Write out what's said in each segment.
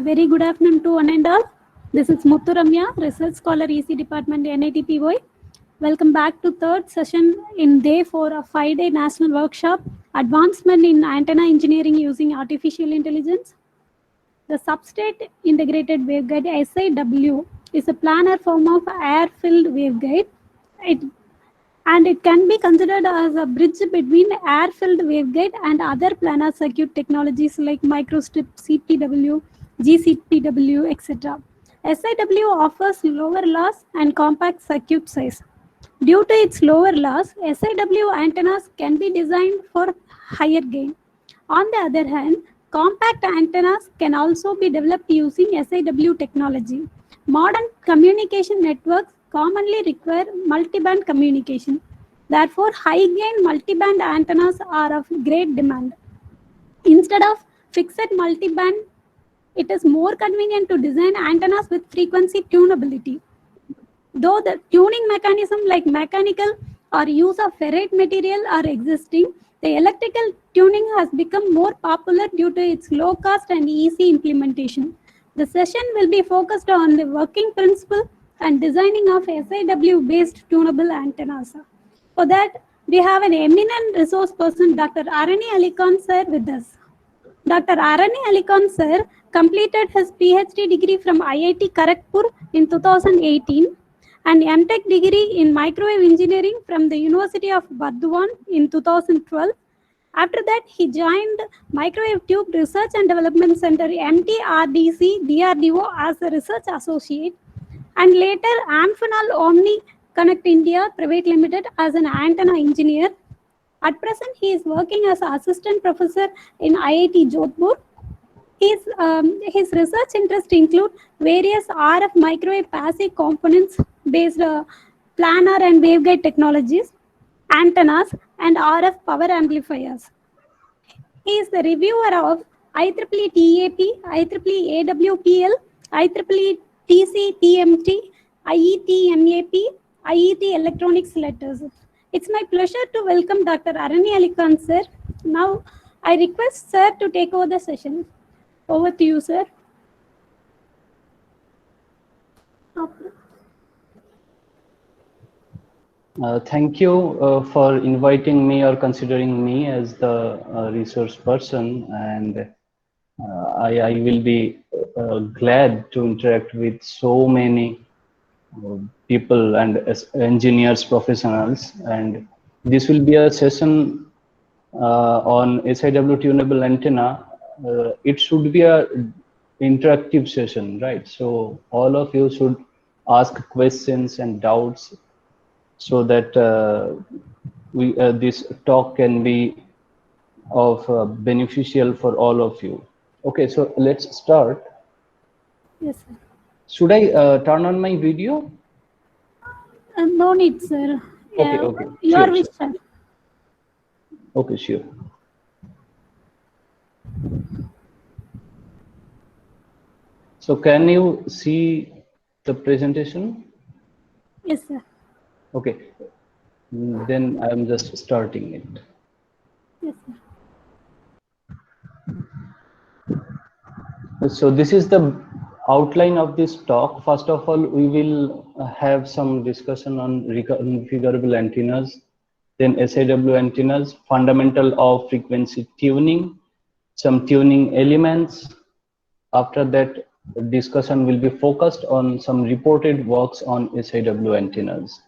very good afternoon to one and all. This is Muthu Ramya, Research Scholar EC Department NITPY. Welcome back to third session in day 4 of 5-day national workshop, Advancement in Antenna Engineering Using Artificial Intelligence. The Substrate Integrated Waveguide SIW is a planar form of air-filled waveguide. It can be considered as a bridge between air-filled waveguide and other planar circuit technologies like microstrip, CPW, GCPW, etc. SIW offers lower loss and compact circuit size. Due to its lower loss, SIW antennas can be designed for higher gain. On the other hand, compact antennas can also be developed using SIW technology. Modern communication networks commonly require multiband communication. Therefore, high-gain multiband antennas are of great demand. Instead of fixed multiband, it is more convenient to design antennas with frequency tunability. Though the tuning mechanism like mechanical or use of ferrite material are existing, the electrical tuning has become more popular due to its low cost and easy implementation. The session will be focused on the working principle and designing of SIW-based tunable antennas. For that, we have an eminent resource person, Dr. Arani Alikhan sir, with us. Dr. Arani Alikhan sir completed his PhD degree from IIT Kharagpur in 2018 and MTech degree in microwave engineering from the University of Burdwan in 2012. After that, he joined Microwave Tube Research and Development Center MTRDC DRDO as a research associate, and later Amphenol Omni Connect India Private Limited as an antenna engineer. At present, he is working as an assistant professor in IIT Jodhpur. His research interests include various RF microwave passive components based planar and waveguide technologies, antennas, and RF power amplifiers. He is the reviewer of IEEE TAP, IEEE AWPL, IEEE TC-TMT, IET MAP, IET Electronics Letters. It's my pleasure to welcome Dr. Arani Alikhan sir. Now, I request sir to take over the session. Over to you, sir. Thank you for inviting me or considering me as the resource person, and I will be glad to interact with so many people and engineers, professionals, and this will be a session on SIW tunable antenna. It should be a interactive session, right? So all of you should ask questions and doubts so that this talk can be of beneficial for all of you. Okay, so let's start. Yes, sir. Should I turn on my video? No need, sir. Okay, okay. Your Sure, wish, sure. sir. Okay, sure. So can you see the presentation? Yes, sir. Okay, then I'm just starting it. Yes, sir. So this is the outline of this talk. First of all, we will have some discussion on reconfigurable antennas, then SIW antennas, fundamental of frequency tuning, some tuning elements. After that, the discussion will be focused on some reported works on SIW antennas.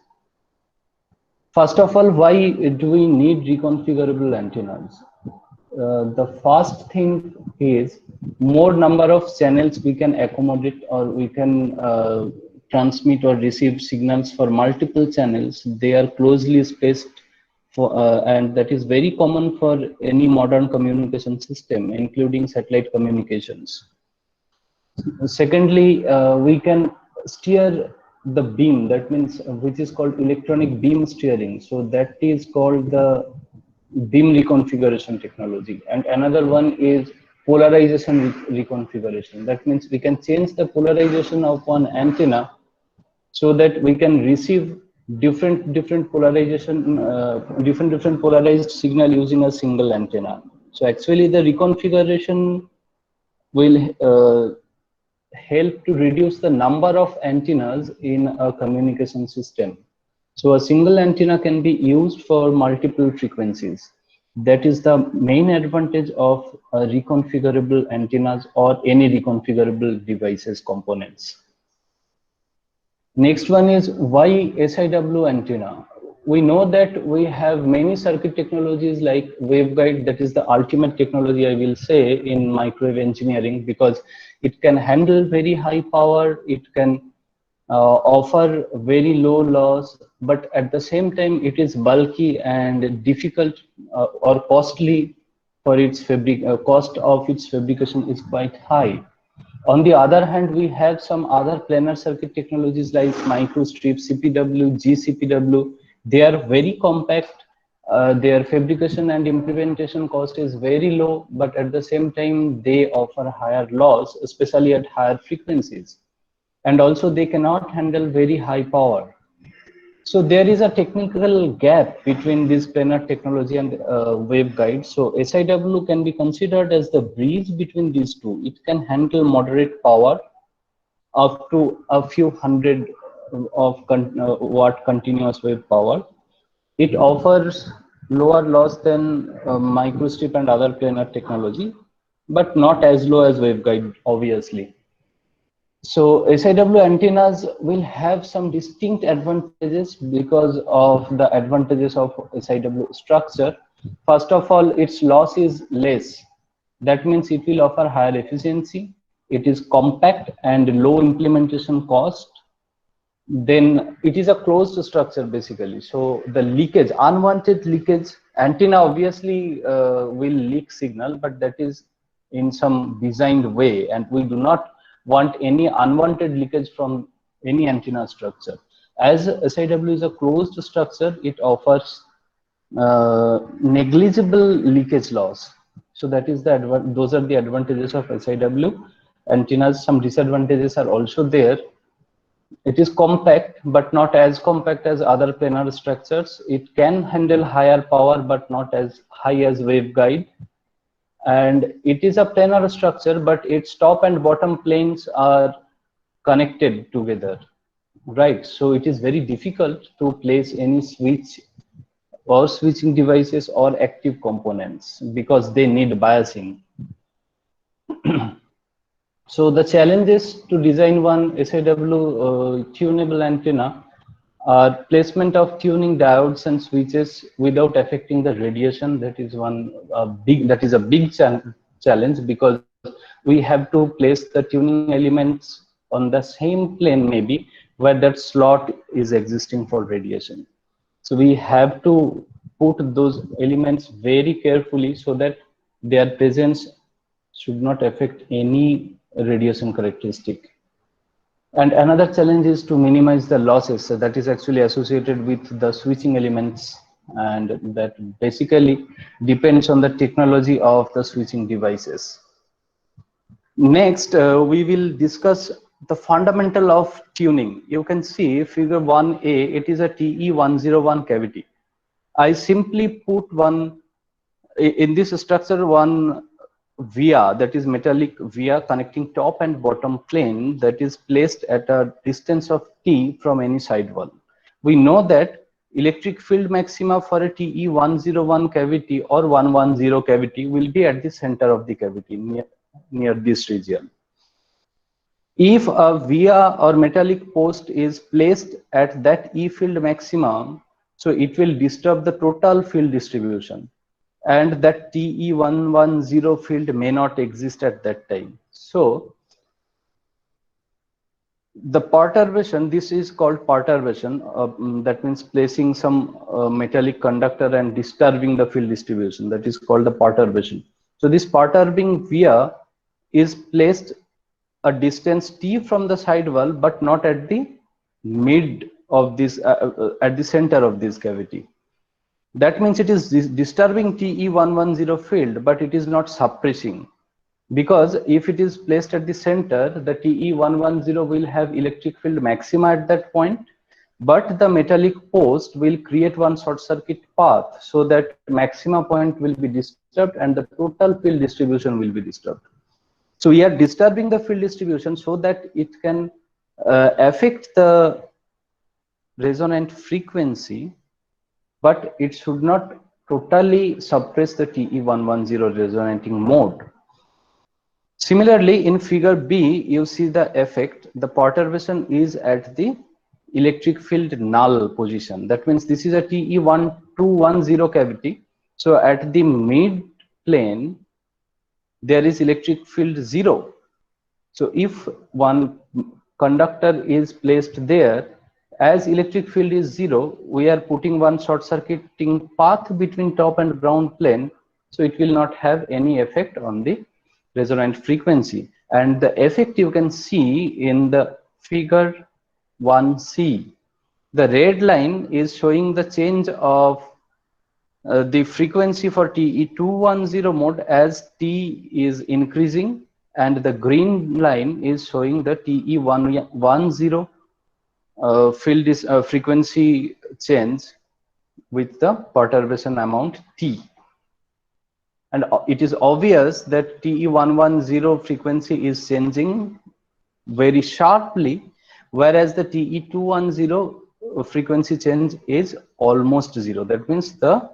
First of all, why do we need reconfigurable antennas? The first thing is more number of channels we can accommodate, or we can transmit or receive signals for multiple channels. They are closely spaced for, and that is very common for any modern communication system, including satellite communications. Secondly, we can steer the beam, that means which is called electronic beam steering. So that is called the beam reconfiguration technology. And another one is polarization reconfiguration. That means we can change the polarization of one antenna so that we can receive different polarization, different polarized signal using a single antenna. So actually the reconfiguration will help to reduce the number of antennas in a communication system. So a single antenna can be used for multiple frequencies. That is the main advantage of reconfigurable antennas or any reconfigurable devices components. Next one is why SIW antenna? We know that we have many circuit technologies like waveguide, that is the ultimate technology I will say in microwave engineering, because it can handle very high power, it can offer very low loss, but at the same time it is bulky and difficult or costly for its cost of its fabrication is quite high. On the other hand, we have some other planar circuit technologies like microstrip, CPW, GCPW. They are very compact. Their fabrication and implementation cost is very low, but at the same time, they offer higher loss, especially at higher frequencies. And also they cannot handle very high power. So there is a technical gap between this planar technology and waveguide. So SIW can be considered as the bridge between these two. It can handle moderate power up to a few hundred of watt continuous wave power. It offers lower loss than microstrip and other planar technology, but not as low as waveguide, obviously. So SIW antennas will have some distinct advantages because of the advantages of SIW structure. First of all, its loss is less. That means it will offer higher efficiency. It is compact and low implementation cost. Then it is a closed structure basically. So the leakage, unwanted leakage, antenna obviously will leak signal, but that is in some designed way, and we do not want any unwanted leakage from any antenna structure. As SIW is a closed structure, it offers negligible leakage loss. So that is those are the advantages of SIW antennas. Some disadvantages are also there. It is compact, but not as compact as other planar structures. It can handle higher power, but not as high as waveguide. And it is a planar structure, but its top and bottom planes are connected together, right? So it is very difficult to place any switch or switching devices or active components because they need biasing. So the challenges to design one SIW tunable antenna are placement of tuning diodes and switches without affecting the radiation. That is a big challenge, because we have to place the tuning elements on the same plane maybe where that slot is existing for radiation. So we have to put those elements very carefully so that their presence should not affect any radiation characteristic. And another challenge is to minimize the losses. So that is actually associated with the switching elements, and that basically depends on the technology of the switching devices. Next, we will discuss the fundamental of tuning. You can see figure 1A, it is a TE101 cavity. I simply put one in this structure, one via, that is metallic via connecting top and bottom plane, that is placed at a distance of T from any side wall. We know that electric field maxima for a TE101 cavity or 110 cavity will be at the center of the cavity, near this region. If a via or metallic post is placed at that E field maximum, so it will disturb the total field distribution, and that TE110 field may not exist at that time. So the perturbation, this is called perturbation, that means placing some metallic conductor and disturbing the field distribution, that is called the perturbation. So this perturbing via is placed a distance T from the side wall, but not at the mid of this, at the center of this cavity. That means it is disturbing TE110 field, but it is not suppressing, because if it is placed at the center, the TE110 will have electric field maxima at that point, but the metallic post will create one short circuit path, so that maxima point will be disturbed and the total field distribution will be disturbed. So we are disturbing the field distribution so that it can affect the resonant frequency, but it should not totally suppress the TE110 resonating mode. Similarly, in figure B, you see the effect. The perturbation is at the electric field null position. That means this is a TE1210 cavity. So at the mid plane, there is electric field 0. So if one conductor is placed there, as electric field is 0, we are putting one short circuiting path between top and ground plane. So it will not have any effect on the resonant frequency. And the effect you can see in the figure 1C. The red line is showing the change of the frequency for TE210 mode as T is increasing, and the green line is showing the TE110 field frequency change with the perturbation amount T. And it is obvious that TE110 frequency is changing very sharply, whereas the TE210 frequency change is almost 0. That means the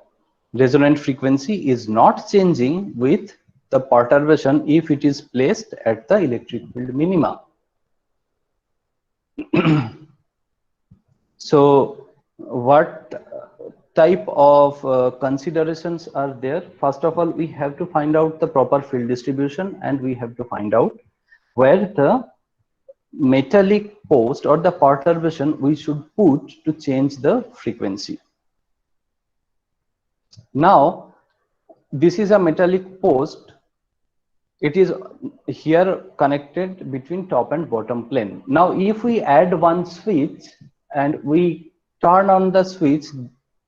resonant frequency is not changing with the perturbation if it is placed at the electric field minima. So what type of considerations are there? First of all, we have to find out the proper field distribution, and we have to find out where the metallic post or the perturbation we should put to change the frequency. Now, this is a metallic post. It is here connected between top and bottom plane. Now, if we add one switch and we turn on the switch,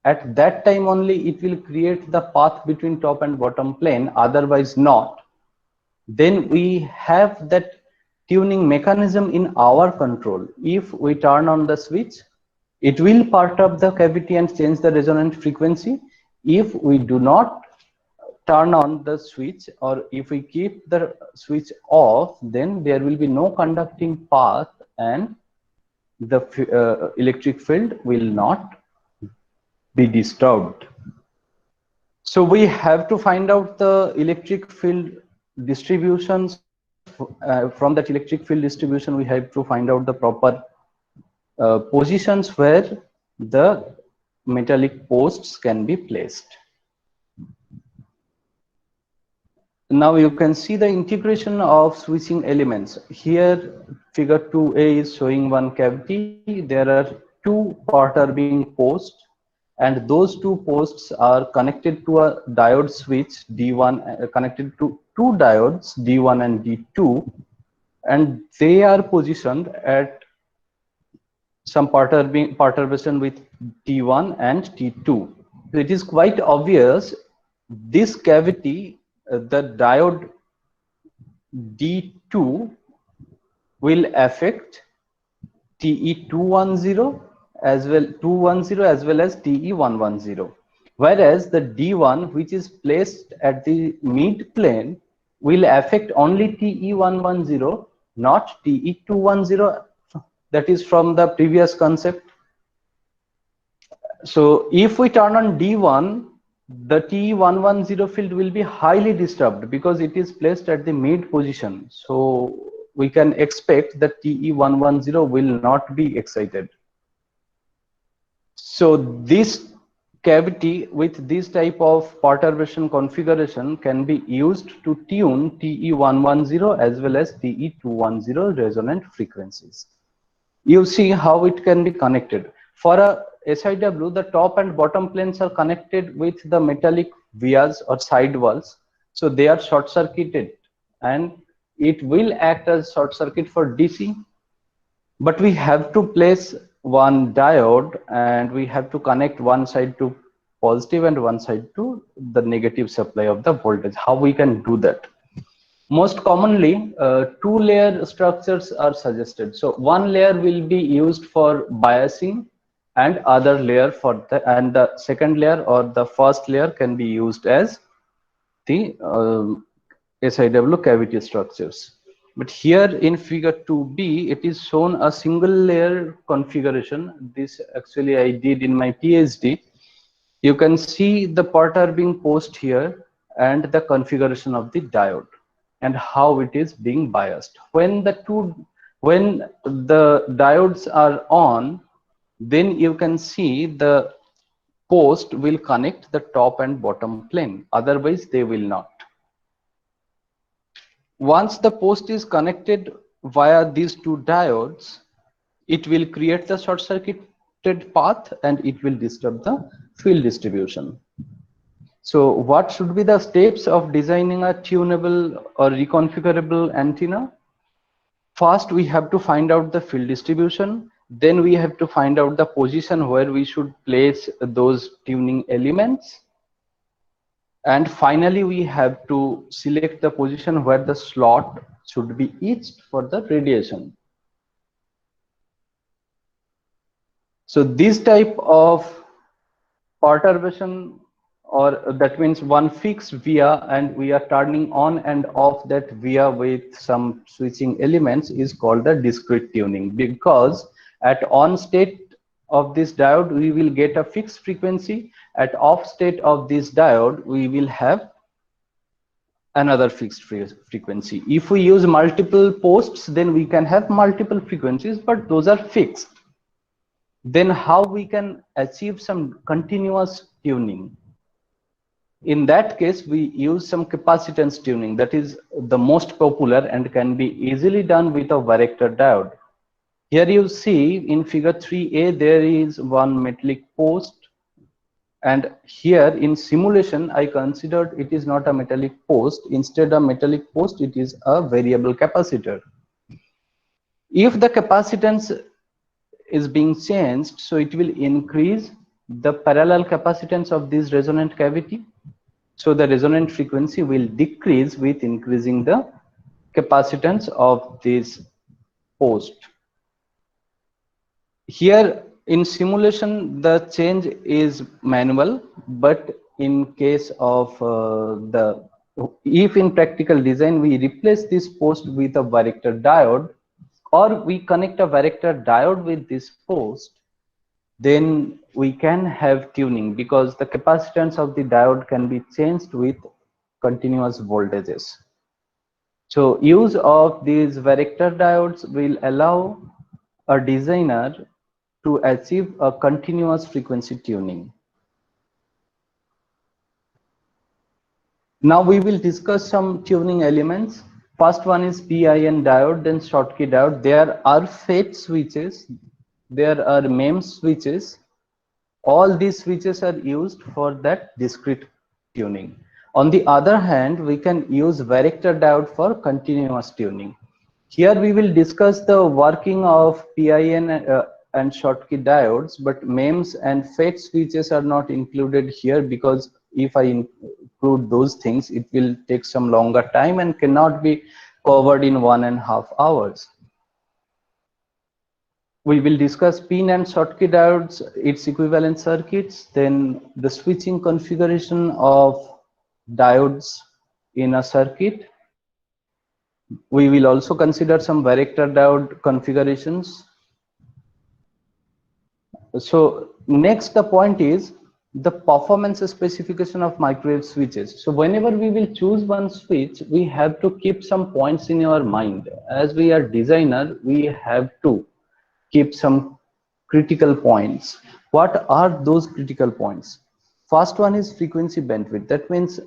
at that time only it will create the path between top and bottom plane, otherwise not. Then we have that tuning mechanism in our control. If we turn on the switch, it will perturb the cavity and change the resonant frequency. If we do not turn on the switch, or if we keep the switch off, then there will be no conducting path and the electric field will not be disturbed. So we have to find out the electric field distributions. From that electric field distribution, we have to find out the proper positions where the metallic posts can be placed. Now you can see the integration of switching elements. Here figure 2a is showing one cavity. There are two perturbing posts, and those two posts are connected to a diode switch D1, connected to two diodes D1 and D2, and they are positioned at some perturbation with T1 and T2. It is quite obvious this cavity, the diode D2 will affect TE210 as well, 210 as well as TE110, whereas the D1, which is placed at the mid plane, will affect only TE110, not TE210. That is from the previous concept. So if we turn on D1, the TE110 field will be highly disturbed because it is placed at the mid position. So we can expect that TE110 will not be excited. So this cavity with this type of perturbation configuration can be used to tune TE110 as well as TE210 resonant frequencies. You see how it can be connected. For a SIW, the top and bottom planes are connected with the metallic vias or sidewalls. So they are short circuited, and it will act as short circuit for DC. But we have to place one diode, and we have to connect one side to positive and one side to the negative supply of the voltage. How we can do that? Most commonly, two-layer structures are suggested. So one layer will be used for biasing, and other layer for the second layer or the first layer can be used as the SIW cavity structures. But here in figure 2b, it is shown a single layer configuration. This actually I did in my PhD. You can see the perturb being posed here and the configuration of the diode and how it is being biased. When the diodes are on, then you can see the post will connect the top and bottom plane. Otherwise, they will not. Once the post is connected via these two diodes, it will create the short circuited path and it will disturb the field distribution. So what should be the steps of designing a tunable or reconfigurable antenna? First, we have to find out the field distribution. Then we have to find out the position where we should place those tuning elements. And finally, we have to select the position where the slot should be etched for the radiation. So this type of perturbation, or that means one fixed via and we are turning on and off that via with some switching elements, is called the discrete tuning, because at on state of this diode we will get a fixed frequency, at off state of this diode we will have another fixed frequency. If we use multiple posts, then we can have multiple frequencies, but those are fixed. Then how we can achieve some continuous tuning? In that case, we use some capacitance tuning. That is the most popular and can be easily done with a varactor diode. Here you see in figure 3a, there is one metallic post, and here in simulation I considered it is not a metallic post. Instead of metallic post, it is a variable capacitor. If the capacitance is being changed, so it will increase the parallel capacitance of this resonant cavity. So the resonant frequency will decrease with increasing the capacitance of this post. Here in simulation, the change is manual, but in case of if in practical design we replace this post with a varactor diode, or we connect a varactor diode with this post, then we can have tuning, because the capacitance of the diode can be changed with continuous voltages. So use of these varactor diodes will allow a designer to achieve a continuous frequency tuning. Now we will discuss some tuning elements. First one is PIN diode, then Schottky diode. There are FET switches, there are MEMS switches. All these switches are used for that discrete tuning. On the other hand, we can use varactor diode for continuous tuning. Here we will discuss the working of PIN and Schottky diodes, but MEMS and FET switches are not included here, because if I include those things, it will take some longer time and cannot be covered in 1.5 hours. We will discuss PIN and Schottky diodes, its equivalent circuits, then the switching configuration of diodes in a circuit. We will also consider some varactor diode configurations. So next, the point is the performance specification of microwave switches. So whenever we will choose one switch, we have to keep some points in our mind. As we are designer, we have to keep some critical points. What are those critical points? First one is frequency bandwidth. That means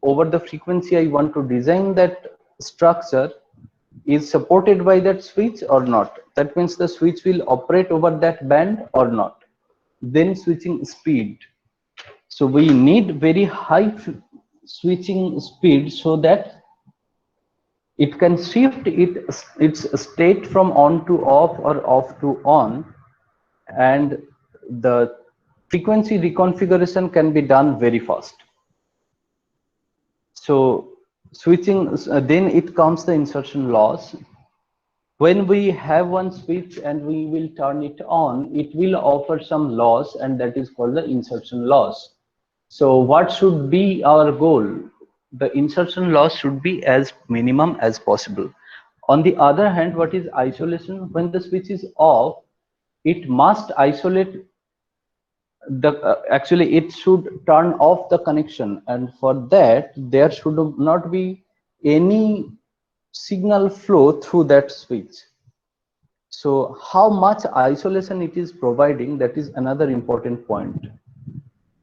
over the frequency I want to design that structure is supported by that switch or not. That means the switch will operate over that band or not. Then switching speed. So we need very high switching speed so that it can shift its state from on to off or off to on, and the frequency reconfiguration can be done very fast. So switching, then it comes the insertion loss. When we have one switch and we will turn it on, it will offer some loss, and that is called the insertion loss. So what should be our goal? the insertion loss should be as minimum as possible. On the other hand, what is isolation? When the switch is off, it must isolate the actually it should turn off the connection, and for that there should not be any signal flow through that switch. So how much isolation it is providing, that is another important point.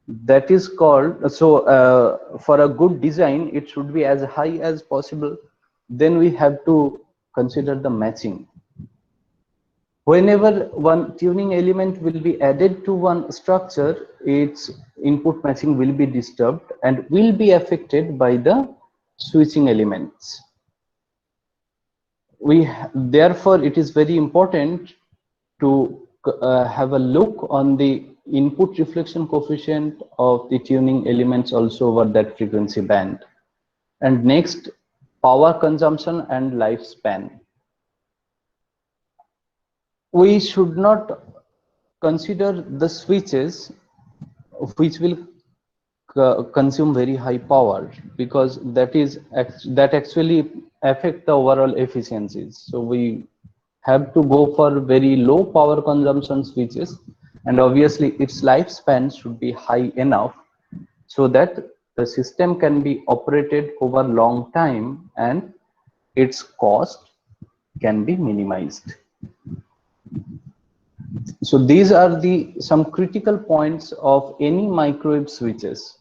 That is called, for a good design it should be as high as possible. Then we have to consider the matching. Whenever one tuning element will be added to one structure, its input matching will be disturbed and will be affected by the switching elements. Therefore it is very important to have a look on the input reflection coefficient of the tuning elements also over that frequency band. And next, power consumption and lifespan. We should not consider the switches which will consume very high power, because that actually affect the overall efficiencies. So we have to go for very low power consumption switches, and obviously its lifespan should be high enough so that the system can be operated over long time and its cost can be minimized. So these are some critical points of any microwave switches.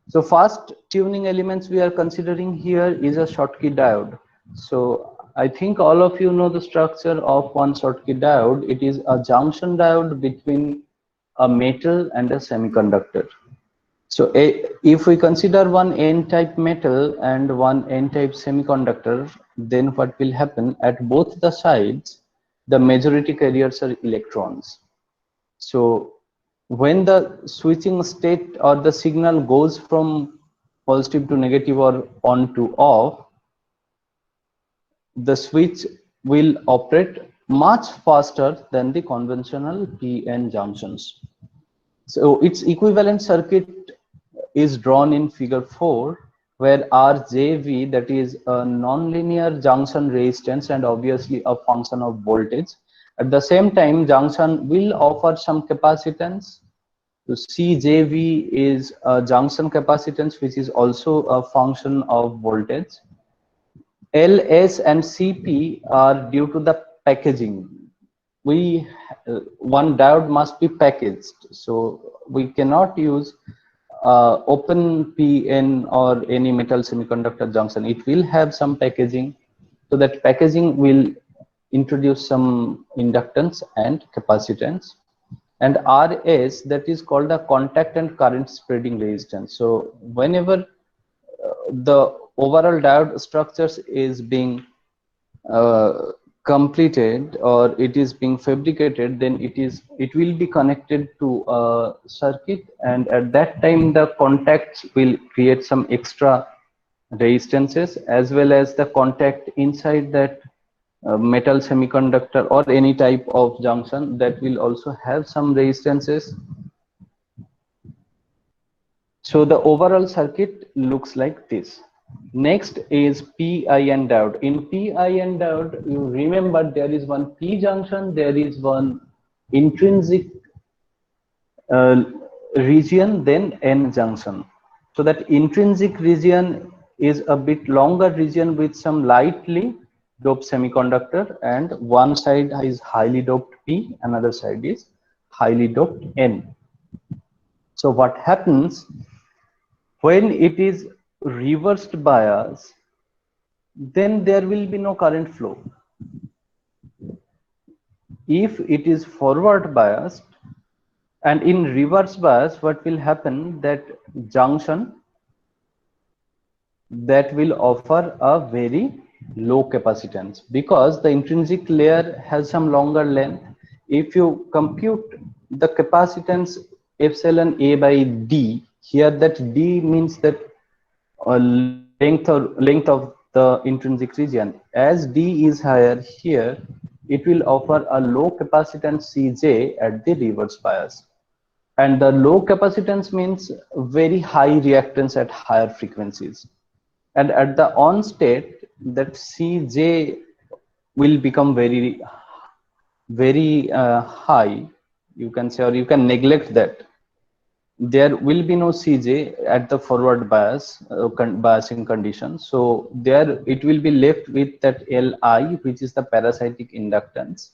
So first tuning elements we are considering here is a Schottky diode. So I think all of you know the structure of one Schottky diode. It is a junction diode between a metal and a semiconductor. So if we consider one N-type metal and one N-type semiconductor, then what will happen? At both the sides, the majority carriers are electrons. So when the switching state or the signal goes from positive to negative or on to off, the switch will operate much faster than the conventional p-n junctions. So its equivalent circuit is drawn in figure 4, where RJV, that is a nonlinear junction resistance and obviously a function of voltage. At the same time, junction will offer some capacitance. So CJV is a junction capacitance, which is also a function of voltage. LS and CP are due to the packaging. One diode must be packaged, so we cannot use open PN or any metal semiconductor junction. It will have some packaging, so that packaging will introduce some inductance and capacitance. And RS, that is called the contact and current spreading resistance. So whenever the overall diode structures is being completed or it is being fabricated, then it will be connected to a circuit, and at that time the contacts will create some extra resistances, as well as the contact inside that metal semiconductor or any type of junction that will also have some resistances. So the overall circuit looks like this. Next is PIN diode. In PIN diode, you remember there is one P junction, there is one intrinsic region, then N junction. So that intrinsic region is a bit longer region with some lightly doped semiconductor, and one side is highly doped P, another side is highly doped N. So what happens when it is reversed bias, then there will be no current flow. If it is forward biased and in reverse bias, what will happen, that junction that will offer a very low capacitance, because the intrinsic layer has some longer length. If you compute the capacitance epsilon A by D, here that D means that length of the intrinsic region. As D is higher here, it will offer a low capacitance Cj at the reverse bias. And the low capacitance means very high reactance at higher frequencies. And at the on state, that Cj will become very high, you can say, or you can neglect that. There will be no Cj at the forward bias biasing condition. So there it will be left with that Li, which is the parasitic inductance,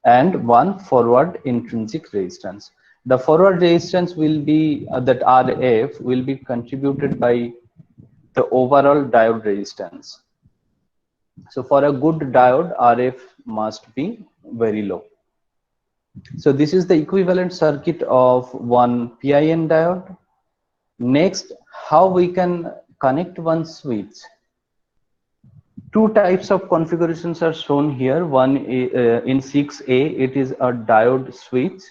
and one forward intrinsic resistance. The forward resistance will be that Rf will be contributed by the overall diode resistance. So for a good diode, Rf must be very low. So this is the equivalent circuit of one PIN diode. Next, how we can connect one switch. Two types of configurations are shown here. One in 6A, it is a diode switch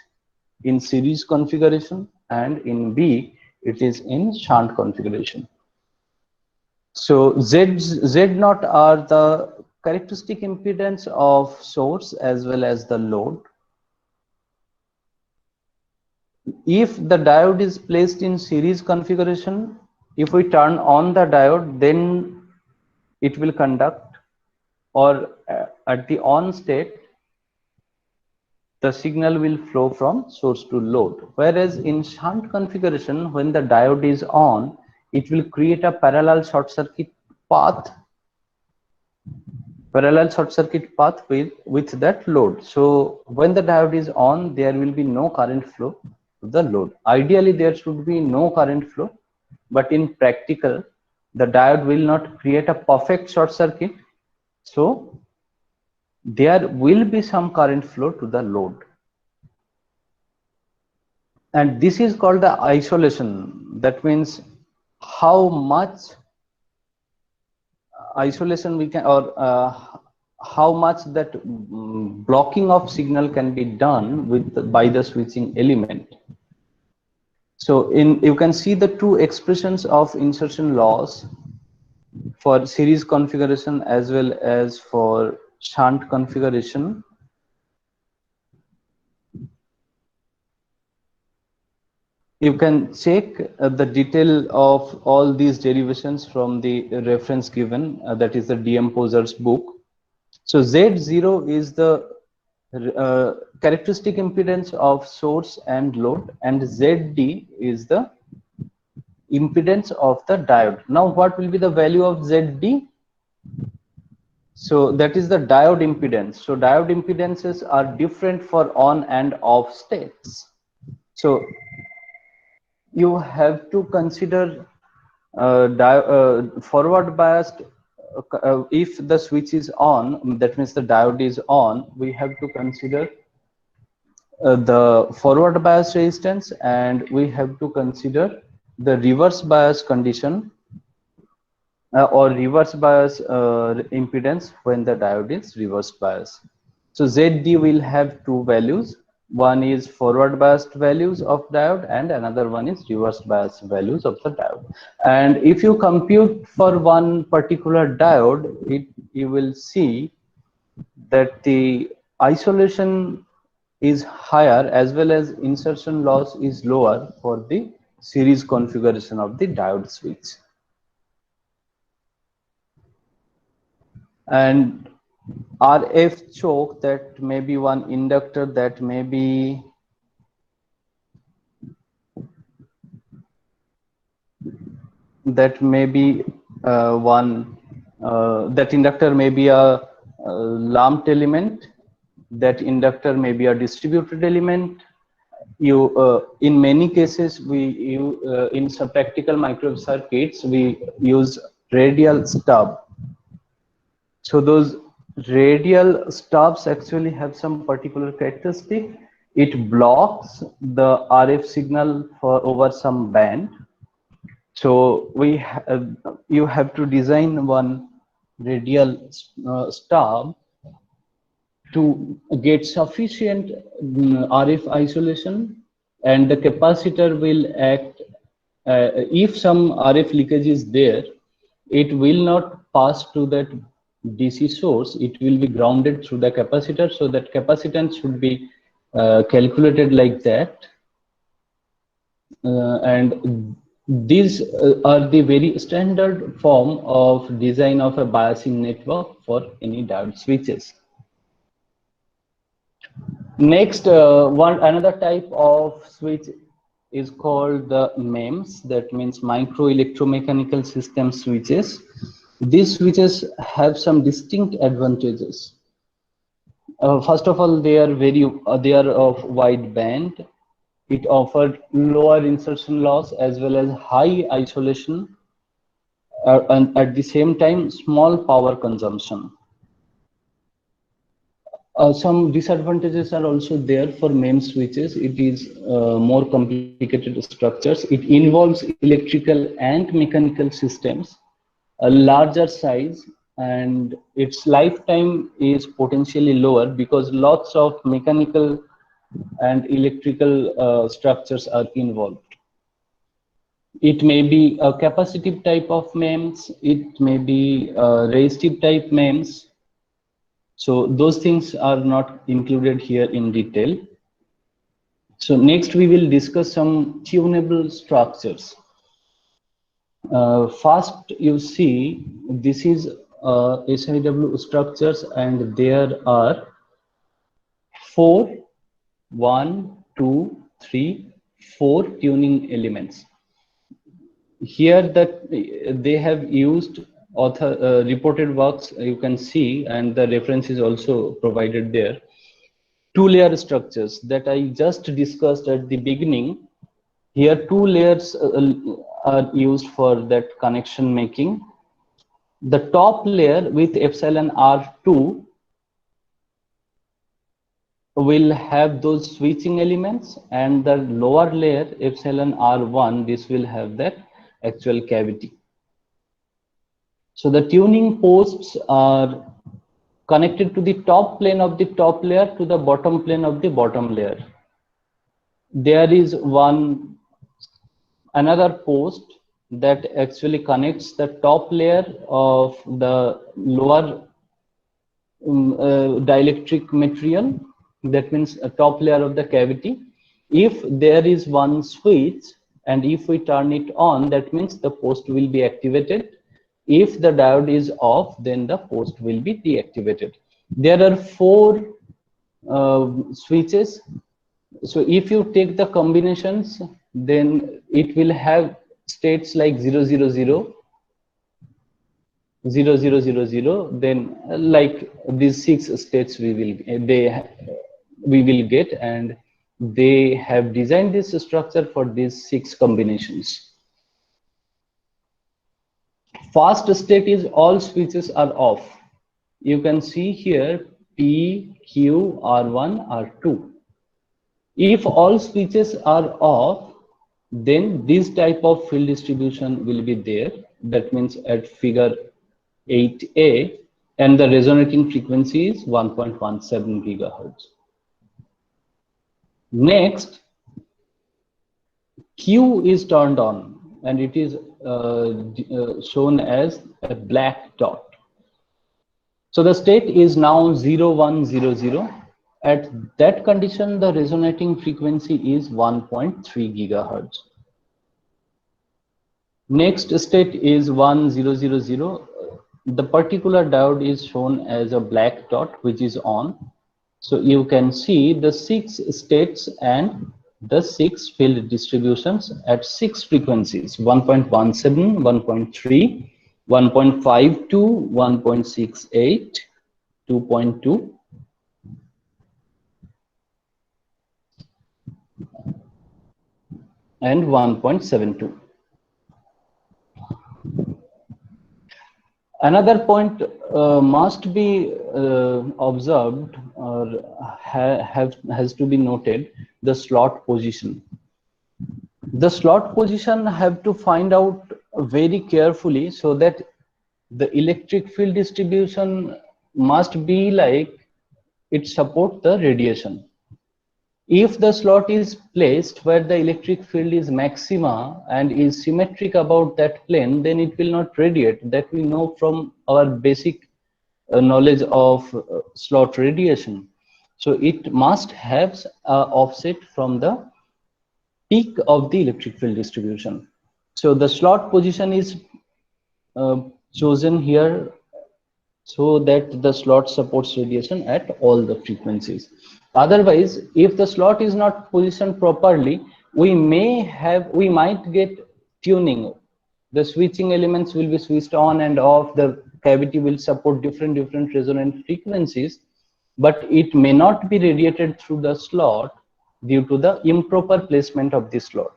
in series configuration, and in B, it is in shunt configuration. So Z0 are the characteristic impedance of source as well as the load. If the diode is placed in series configuration, if we turn on the diode, then it will conduct, or at the on state, the signal will flow from source to load. Whereas in shunt configuration, when the diode is on, it will create a parallel short circuit path with that load. So when the diode is on, there will be no current flow to the load. Ideally, there should be no current flow, but in practical, the diode will not create a perfect short circuit. So there will be some current flow to the load. And this is called the isolation. That means how much isolation we can, or how much that blocking of signal can be done by the switching element. So you can see the two expressions of insertion loss for series configuration as well as for shunt configuration. You can check the detail of all these derivations from the reference given, that is the DM Poser's book. So Z0 is the characteristic impedance of source and load, and ZD is the impedance of the diode. Now what will be the value of ZD? So that is the diode impedance. So diode impedances are different for on and off states. So you have to consider forward biased. If the switch is on, that means the diode is on, we have to consider the forward bias resistance, and we have to consider the reverse bias condition or reverse bias impedance when the diode is reverse bias. So ZD will have two values. One is forward biased values of diode, and another one is reverse biased values of the diode. And if you compute for one particular diode, you will see that the isolation is higher as well as insertion loss is lower for the series configuration of the diode switch. And RF choke, that may be one inductor, that may be one that inductor may be a lumped element, that inductor may be a distributed element. You in many cases in some practical microwave circuits we use radial stub. So those radial stubs actually have some particular characteristic. It blocks the RF signal for over some band. So you have to design one radial stub to get sufficient RF isolation, and the capacitor will act. If some RF leakage is there, it will not pass to that DC source. It will be grounded through the capacitor. So that capacitance should be calculated like that. And these are the very standard form of design of a biasing network for any diode switches. Next, another type of switch is called the MEMS, that means micro electromechanical system switches. These switches have some distinct advantages. First of all, they are of wide band. It offered lower insertion loss as well as high isolation, and at the same time small power consumption. Some disadvantages are also there for MEMS switches. It is more complicated structures. It involves electrical and mechanical systems, a larger size, and its lifetime is potentially lower because lots of mechanical and electrical structures are involved. It may be a capacitive type of MEMS, it may be a resistive type MEMS. So those things are not included here in detail. So next we will discuss some tunable structures. First, you see this is SIW structures, and there are 4 tuning elements. Here that they have used reported works, you can see, and the reference is also provided there. 2-layer structures that I just discussed at the beginning. Here 2 layers are used for that connection making. The top layer with epsilon R2 will have those switching elements, and the lower layer epsilon R1, this will have that actual cavity. So the tuning posts are connected to the top plane of the top layer to the bottom plane of the bottom layer. There is another post that actually connects the top layer of the lower dielectric material, that means a top layer of the cavity. If there is one switch and if we turn it on, that means the post will be activated. If the diode is off, then the post will be deactivated. There are 4 switches. So if you take the combinations, then it will have states like 0, 0, 0, 0, 0, 0, 0, then like these 6 states we will get, and they have designed this structure for these 6 combinations. First state is all switches are off. You can see here P, Q, R1, R2. If all switches are off, then this type of field distribution will be there. That means at figure 8A, and the resonating frequency is 1.17 gigahertz. Next, Q is turned on, and it is shown as a black dot. So the state is now 0100. At that condition, the resonating frequency is 1.3 gigahertz. Next state is 1000. The particular diode is shown as a black dot, which is on. So you can see the 6 states and the 6 field distributions at 6 frequencies: 1.17, 1.3, 1.52, 1.68, 2.2, and 1.72. Another point must be observed or has to be noted: the slot position. The slot position have to find out very carefully, so that the electric field distribution must be like it support the radiation. If the slot is placed where the electric field is maxima and is symmetric about that plane, then it will not radiate. That we know from our basic knowledge of slot radiation. So it must have offset from the peak of the electric field distribution. So the slot position is chosen here so that the slot supports radiation at all the frequencies. Otherwise, if the slot is not positioned properly, we might get tuning. The switching elements will be switched on and off. The cavity will support different resonant frequencies, but it may not be radiated through the slot due to the improper placement of the slot.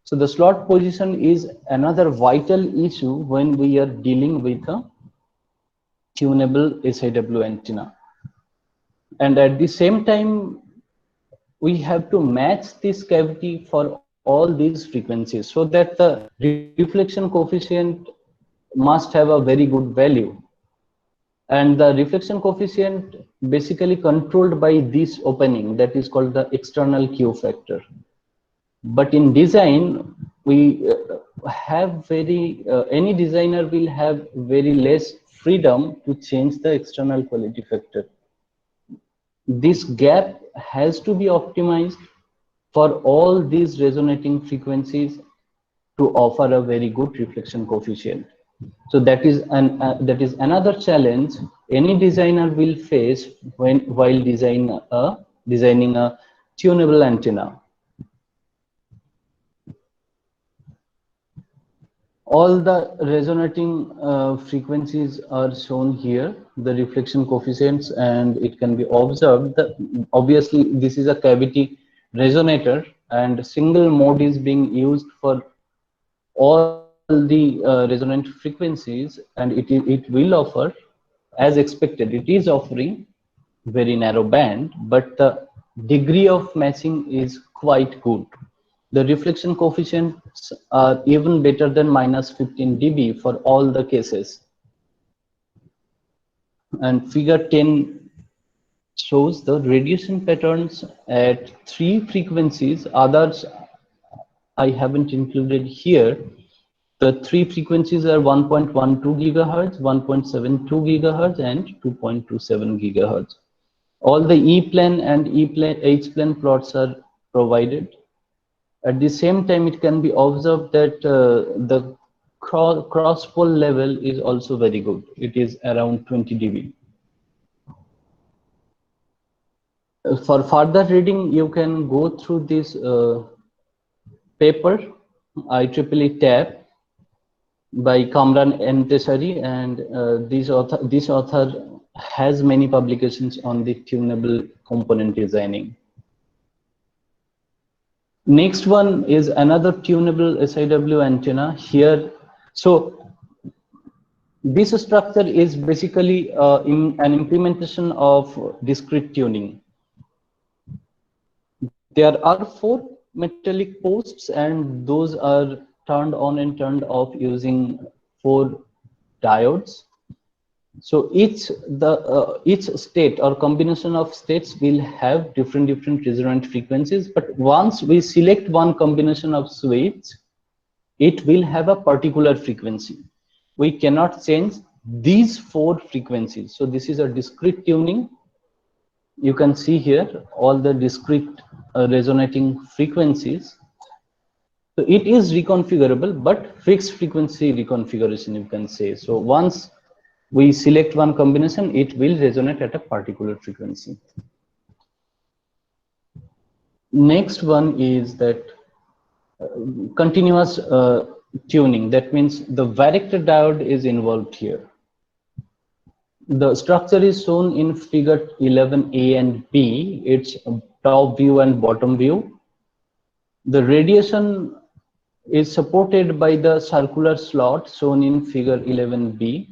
So the slot position is another vital issue when we are dealing with a tunable SAW antenna. And at the same time, we have to match this cavity for all these frequencies so that the reflection coefficient must have a very good value. And the reflection coefficient basically controlled by this opening that is called the external Q factor. But in design, we have any designer will have very less freedom to change the external quality factor. This gap has to be optimized for all these resonating frequencies to offer a very good reflection coefficient. So that is another challenge any designer will face while designing a tunable antenna. All the resonating frequencies are shown here, the reflection coefficients, and it can be observed that obviously this is a cavity resonator and single mode is being used for all the resonant frequencies, and it will offer, as expected, it is offering very narrow band, but the degree of matching is quite good. The reflection coefficients are even better than -15 dB for all the cases. And figure 10 shows the radiation patterns at 3 frequencies. Others I haven't included here. The 3 frequencies are 1.12 gigahertz, 1.72 gigahertz, and 2.27 gigahertz. All the E-plane and H-plane plots are provided. At the same time, it can be observed that the cross pole level is also very good. It is around 20 dB. For further reading, you can go through this paper, IEEE TAP, by Kamran Enteshari, and this author has many publications on the tunable component designing. Next one is another tunable SAW antenna here. So this structure is basically an implementation of discrete tuning. There are 4 metallic posts, and those are turned on and turned off using 4 diodes. So each state or combination of states will have different resonant frequencies, but once we select one combination of switch, it will have a particular frequency. We cannot change these 4 frequencies. So this is a discrete tuning. You can see here all the discrete resonating frequencies. So it is reconfigurable, but fixed frequency reconfiguration, you can say. So once we select one combination, it will resonate at a particular frequency. Next one is that continuous tuning. That means the varactor diode is involved here. The structure is shown in figure 11A and B. It's top view and bottom view. The radiation is supported by the circular slot shown in figure 11B.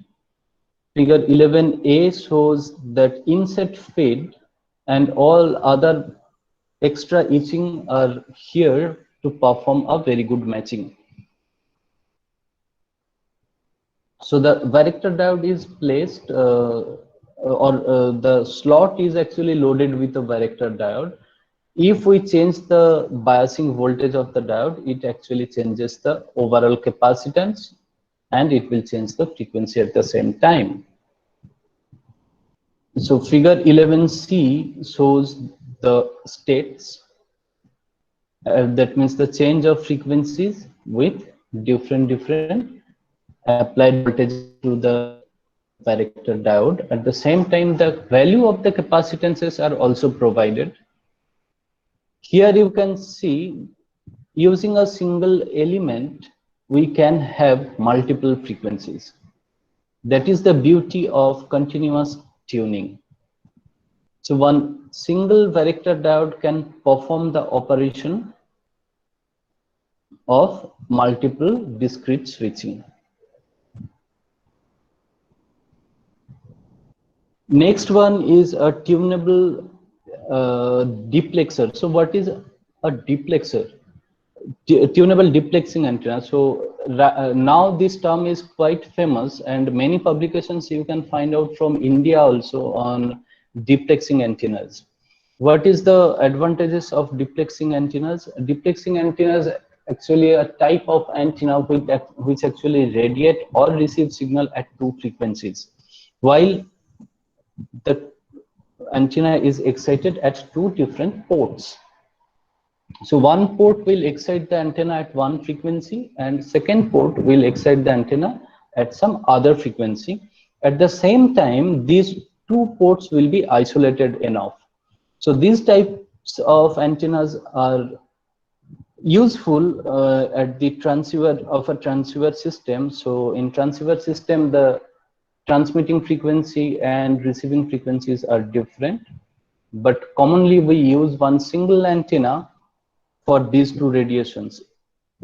Figure 11A shows that inset feed and all other extra etching are here to perform a very good matching. So the varactor diode is placed the slot is actually loaded with a varactor diode. If we change the biasing voltage of the diode, it actually changes the overall capacitance and it will change the frequency at the same time. So figure 11C shows the states. that means the change of frequencies with different applied voltages to the varactor diode. At the same time, the value of the capacitances are also provided. Here you can see, using a single element, we can have multiple frequencies. That is the beauty of continuous tuning. So one single varactor diode can perform the operation of multiple discrete switching. Next one is a tunable duplexer. So what is a duplexer? Tunable duplexing antenna. So now this term is quite famous, and many publications you can find out from India also on duplexing antennas. What is the advantages of duplexing antennas? Duplexing antennas actually a type of antenna which actually radiate or receive signal at two frequencies, while the antenna is excited at two different ports. So one port will excite the antenna at one frequency, and second port will excite the antenna at some other frequency. At the same time, these two ports will be isolated enough. So these types of antennas are useful at the transceiver of a transceiver system. So in transceiver system, the transmitting frequency and receiving frequencies are different, but commonly we use one single antenna for these two radiations.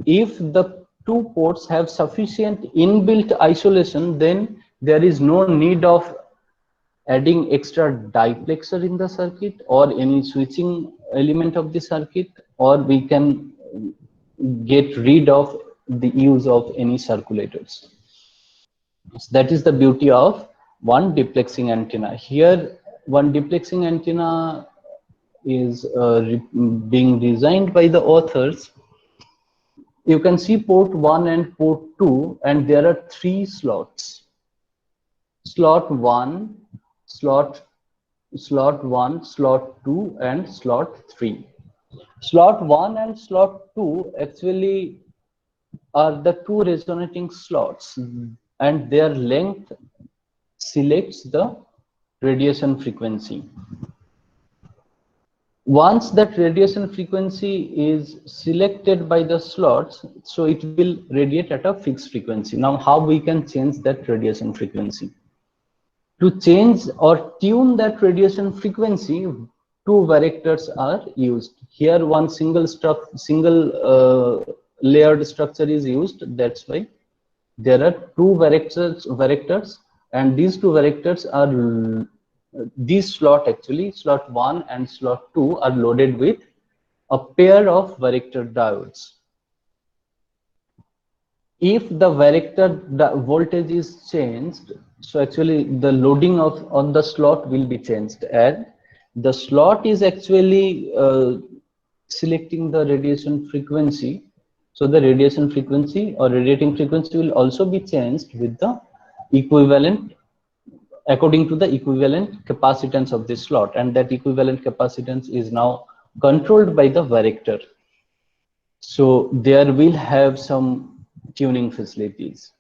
If the two ports have sufficient inbuilt isolation, then there is no need of adding extra diplexer in the circuit or any switching element of the circuit, or we can get rid of the use of any circulators. So that is the beauty of one duplexing antenna. Here, one duplexing antenna is being designed by the authors. You can see port 1 and port 2, and there are three slots. Slot 1, slot 1, slot 2, and slot 3. Slot 1 and slot 2 actually are the two resonating slots, and their length selects the radiation frequency. Once that radiation frequency is selected by the slots, so it will radiate at a fixed frequency. Now, how we can change that radiation frequency? To change or tune that radiation frequency, two varactors are used. Here, one single layered structure is used. That's why there are two varactors, and these two varactors are these slot actually, slot 1 and slot 2 are loaded with a pair of varactor diodes. If the varactor voltage is changed, so actually the loading on the slot will be changed, and the slot is actually selecting the radiation frequency. So the radiation frequency or radiating frequency will also be changed with the equivalent, according to the equivalent capacitance of this slot, and that equivalent capacitance is now controlled by the varactor. So there will have some tuning facilities.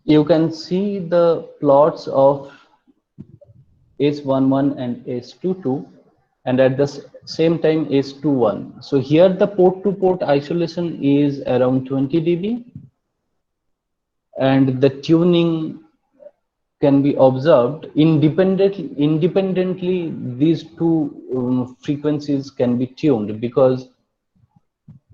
You can see the plots of S11 and S22, and at the same time S21. So here the port-to-port isolation is around 20 dB, and the tuning can be observed independently. These two frequencies can be tuned because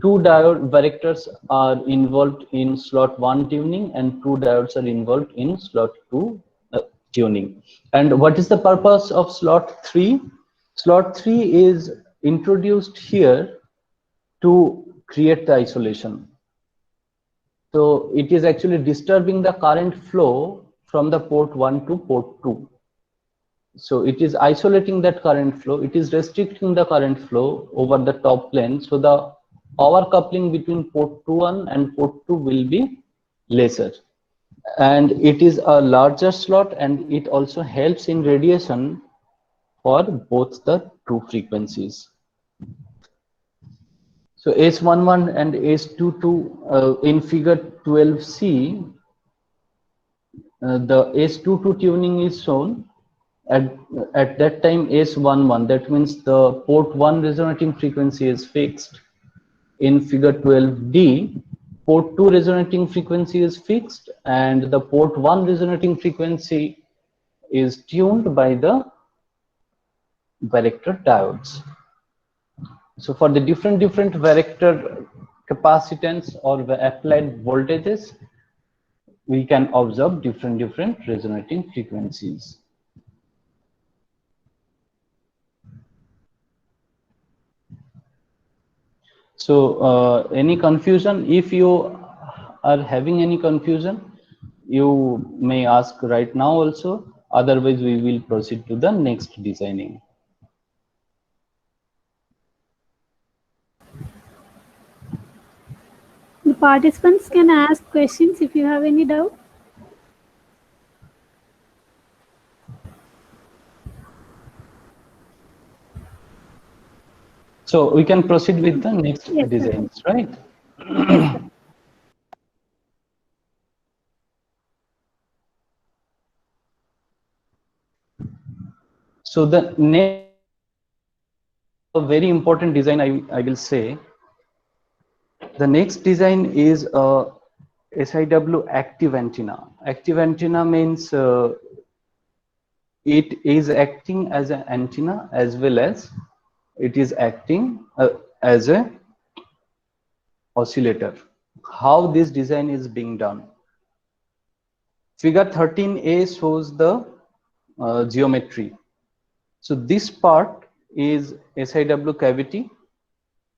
two diode varactors are involved in slot 1 tuning and two diodes are involved in slot 2 tuning. And what is the purpose of slot 3? Slot 3 is introduced here to create the isolation. So it is actually disturbing the current flow from the port 1 to port 2. So it is isolating that current flow. It is restricting the current flow over the top plane. So the power coupling between port 1 and port 2 will be lesser. And it is a larger slot, and it also helps in radiation for both the two frequencies. So S11 and S22 in figure 12C, the S22 tuning is shown. At that time S11, that means the port 1 resonating frequency is fixed. In figure 12D, port 2 resonating frequency is fixed and the port 1 resonating frequency is tuned by the varactor diodes. So for the different varactor capacitance or applied voltages, we can observe different resonating frequencies. So any confusion? If you are having any confusion, you may ask right now also. Otherwise, we will proceed to the next designing. The participants can ask questions if you have any doubt. So we can proceed with the next Yes, designs, sir. right? Yes, sir. So the next, a very important design, I will say. The next design is a SIW active antenna. Active antenna means it is acting as an antenna as well as it is acting as a oscillator. How this design is being done? Figure 13A shows the geometry. So this part is SIW cavity.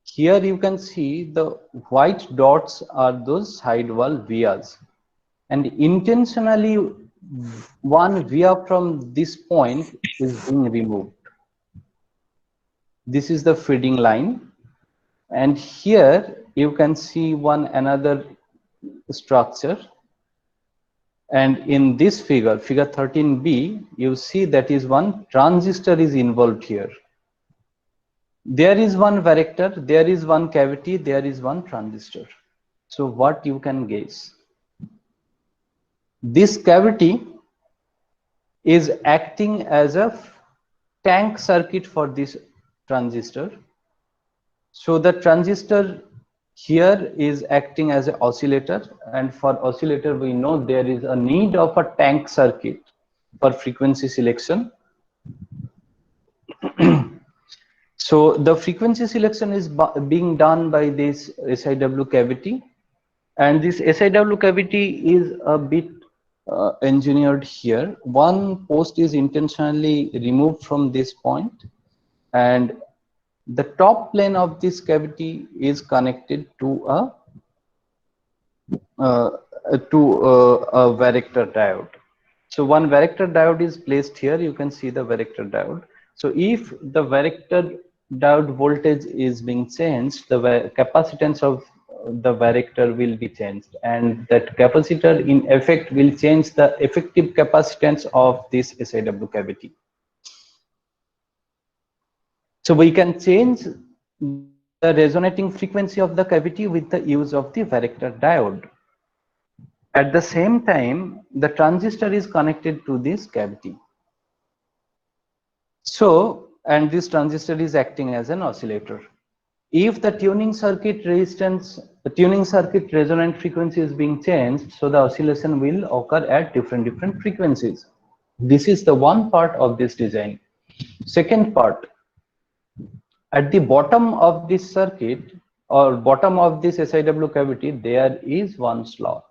Here you can see the white dots are those sidewall vias, and intentionally one via from this point is being removed. This is the feeding line, and here you can see another structure. And in this figure 13B, you see that is one transistor is involved here. There is one varactor, there is one cavity, there is one transistor. So what you can guess? This cavity is acting as a tank circuit for this transistor. So the transistor here is acting as an oscillator, and for oscillator we know there is a need of a tank circuit for frequency selection. So the frequency selection is being done by this SIW cavity, and this SIW cavity is a bit engineered here. One post is intentionally removed from this point, and the top plane of this cavity is connected to a varactor diode. So one varactor diode is placed here. You can see the varactor diode. So if the varactor diode voltage is being changed, the capacitance of the varactor will be changed, and that capacitor in effect will change the effective capacitance of this SIW cavity. So we can change the resonating frequency of the cavity with the use of the varactor diode. At the same time, the transistor is connected to this cavity. So, and this transistor is acting as an oscillator. If the tuning circuit resistance, the tuning circuit resonant frequency is being changed, so the oscillation will occur at different frequencies. This is the one part of this design. Second part, at the bottom of this circuit or bottom of this SIW cavity, there is one slot.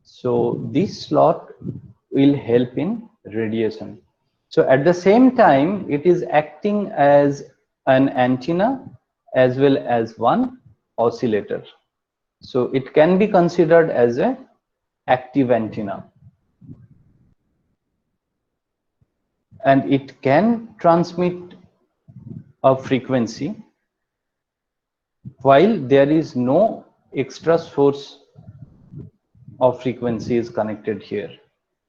So this slot will help in radiation. So at the same time, it is acting as an antenna as well as one oscillator. So it can be considered as a active antenna, and it can transmit a frequency while there is no extra source of frequency is connected here.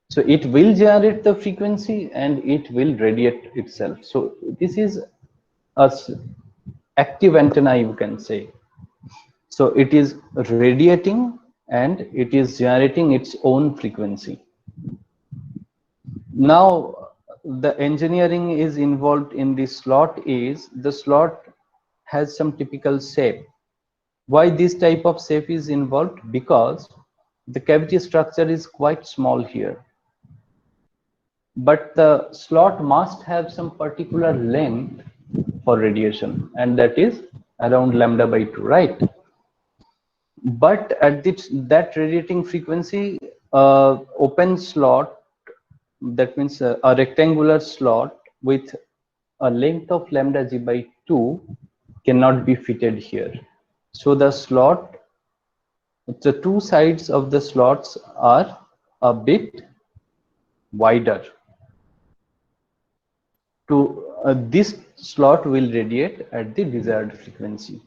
So it will generate the frequency and it will radiate itself. So this is a active antenna, you can say. So it is radiating and it is generating its own frequency. Now the engineering is involved in the slot is the slot has some typical shape. Why this type of shape is involved? Because the cavity structure is quite small here, but the slot must have some particular length for radiation, and that is around lambda by 2, right? But at that radiating frequency, open slot, that means a rectangular slot with a length of lambda g by 2 cannot be fitted here. So the slot, the two sides of the slots are a bit wider. To this slot will radiate at the desired frequency.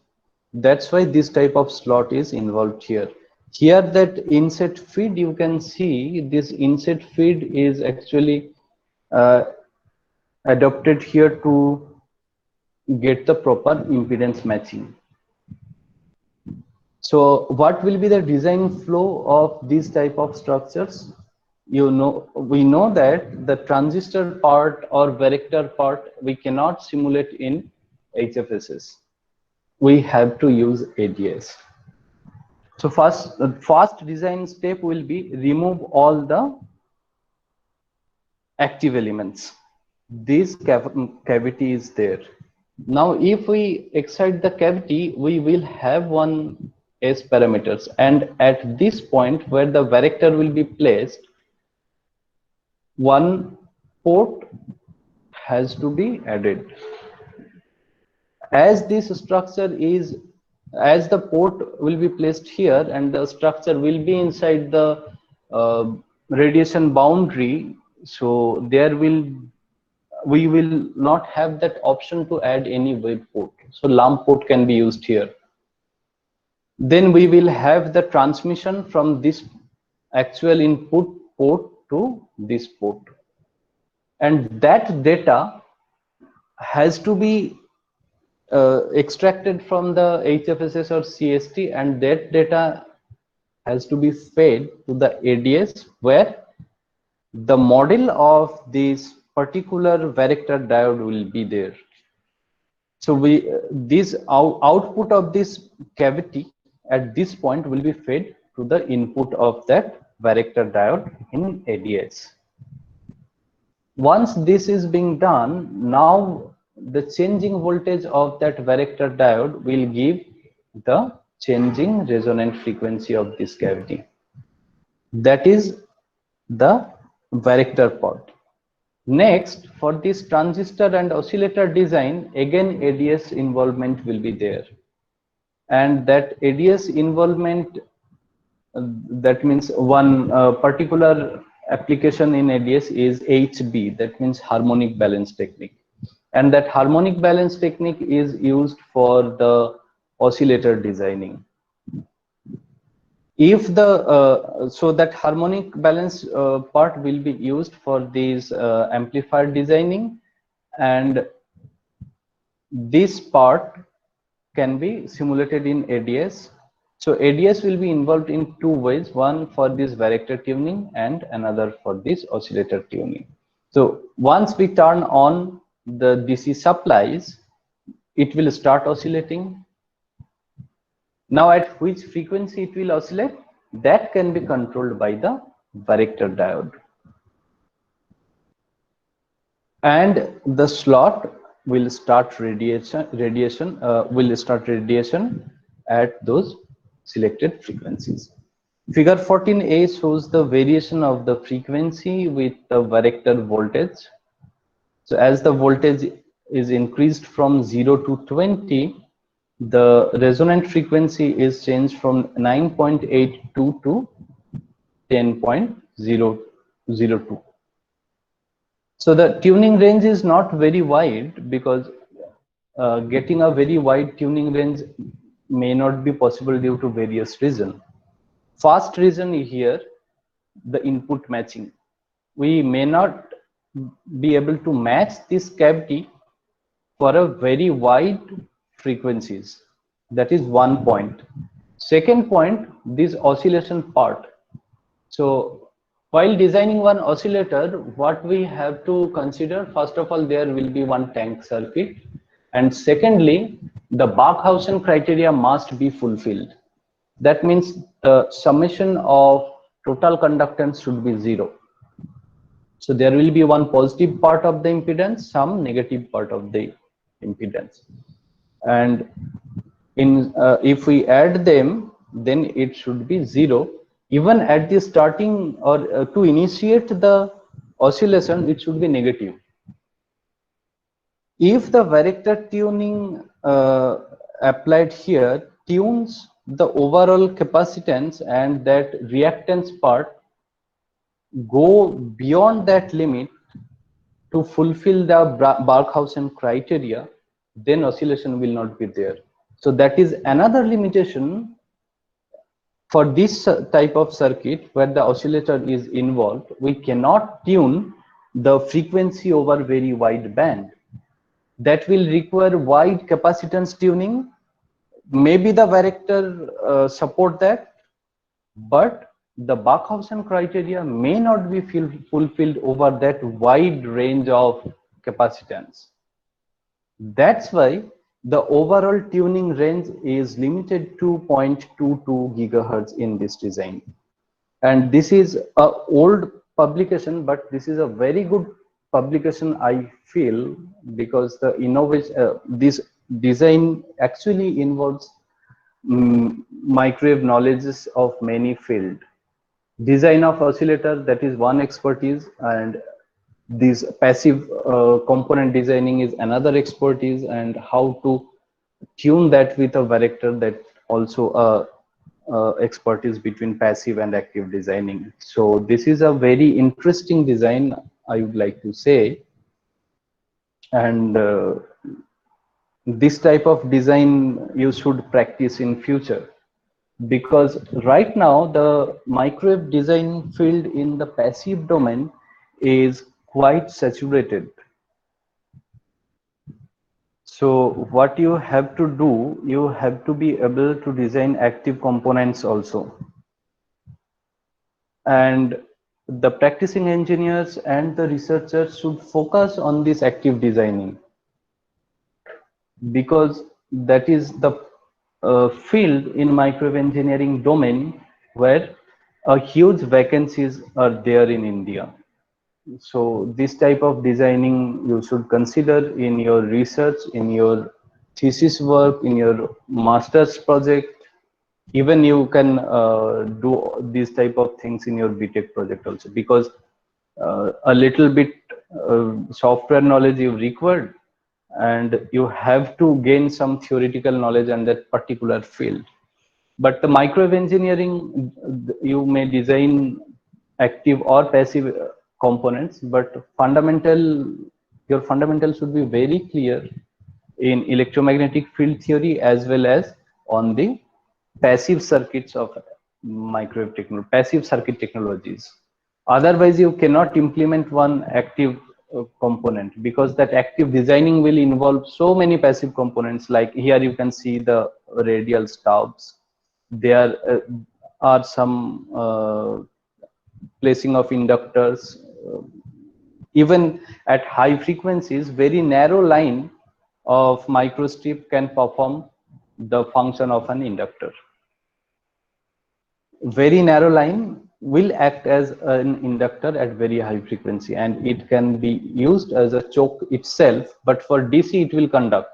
That's why this type of slot is involved here. Here that inset feed, you can see this inset feed is actually adopted here to get the proper impedance matching. So what will be the design flow of these type of structures? You know, we know that the transistor part or varactor part we cannot simulate in HFSS. We have to use ADS. So first design step will be remove all the active elements. This cavity is there. Now if we excite the cavity, we will have one S parameters, and at this point where the varactor will be placed, one port has to be added. As this structure is, as the port will be placed here and the structure will be inside the radiation boundary, so there we will not have that option to add any wave port. So lump port can be used here. Then we will have the transmission from this actual input port to this port, and that data has to be extracted from the HFSS or CST, and that data has to be fed to the ADS, where the model of this particular varactor diode will be there. So this output of this cavity at this point will be fed to the input of that varactor diode in ADS. Once this is being done, now the changing voltage of that varactor diode will give the changing resonant frequency of this cavity. That is the varactor part. Next, for this transistor and oscillator design, again ADS involvement will be there, and that ADS involvement, that means one particular application in ADS is HB, that means harmonic balance technique, and that harmonic balance technique is used for the oscillator designing. If the so that harmonic balance part will be used for these amplifier designing, and this part can be simulated in ADS. So ADS will be involved in two ways, one for this varactor tuning and another for this oscillator tuning. So once we turn on the DC supplies, it will start oscillating. Now at which frequency it will oscillate, that can be controlled by the varactor diode. And the slot will start radiation at those selected frequencies. Figure 14a shows the variation of the frequency with the varactor voltage. So as the voltage is increased from 0 to 20, the resonant frequency is changed from 9.82 to 10.002. So the tuning range is not very wide, because getting a very wide tuning range may not be possible due to various reasons. First reason here, the input matching. we may not be able to match this cavity for a very wide frequencies. That is one point. Second point, this oscillation part. So while designing one oscillator, what we have to consider, first of all, there will be one tank circuit, and secondly, the Barkhausen criteria must be fulfilled. That means the summation of total conductance should be 0. So there will be one positive part of the impedance, some negative part of the impedance, and if we add them, then it should be 0. Even at the starting or to initiate the oscillation, it should be negative. If the varactor tuning applied here tunes the overall capacitance and that reactance part go beyond that limit to fulfill the Barkhausen criteria, then oscillation will not be there. So that is another limitation for this type of circuit where the oscillator is involved. We cannot tune the frequency over very wide band. That will require wide capacitance tuning. Maybe the varactor support that, but the Barkhausen criteria may not be fulfilled over that wide range of capacitance. That's why the overall tuning range is limited to 0.22 gigahertz in this design. And this is an old publication, but this is a very good publication, I feel, because the innovation, this design actually involves microwave knowledges of many fields. Design of oscillator, that is one expertise, and this passive component designing is another expertise, and how to tune that with a varactor, that also expertise between passive and active designing. So this is a very interesting design, I would like to say, and this type of design you should practice in future, because right now the microwave design field in the passive domain is quite saturated. So what you have to do, you have to be able to design active components also. And the practicing engineers and the researchers should focus on this active designing, because that is the field in microwave engineering domain where a huge vacancies are there in India. So this type of designing you should consider in your research, in your thesis work, in your master's project. Even you can do these type of things in your BTech project also, because a little bit software knowledge you required, and you have to gain some theoretical knowledge on that particular field. But the microwave engineering, you may design active or passive components, but your fundamental should be very clear in electromagnetic field theory as well as on the passive circuits of microwave technology, passive circuit technologies. Otherwise, you cannot implement one active component, because that active designing will involve so many passive components. Like here you can see the radial stubs. There are some placing of inductors. Even at high frequencies, very narrow line of microstrip can perform the function of an inductor. Very narrow line will act as an inductor at very high frequency, and it can be used as a choke itself, but for DC it will conduct.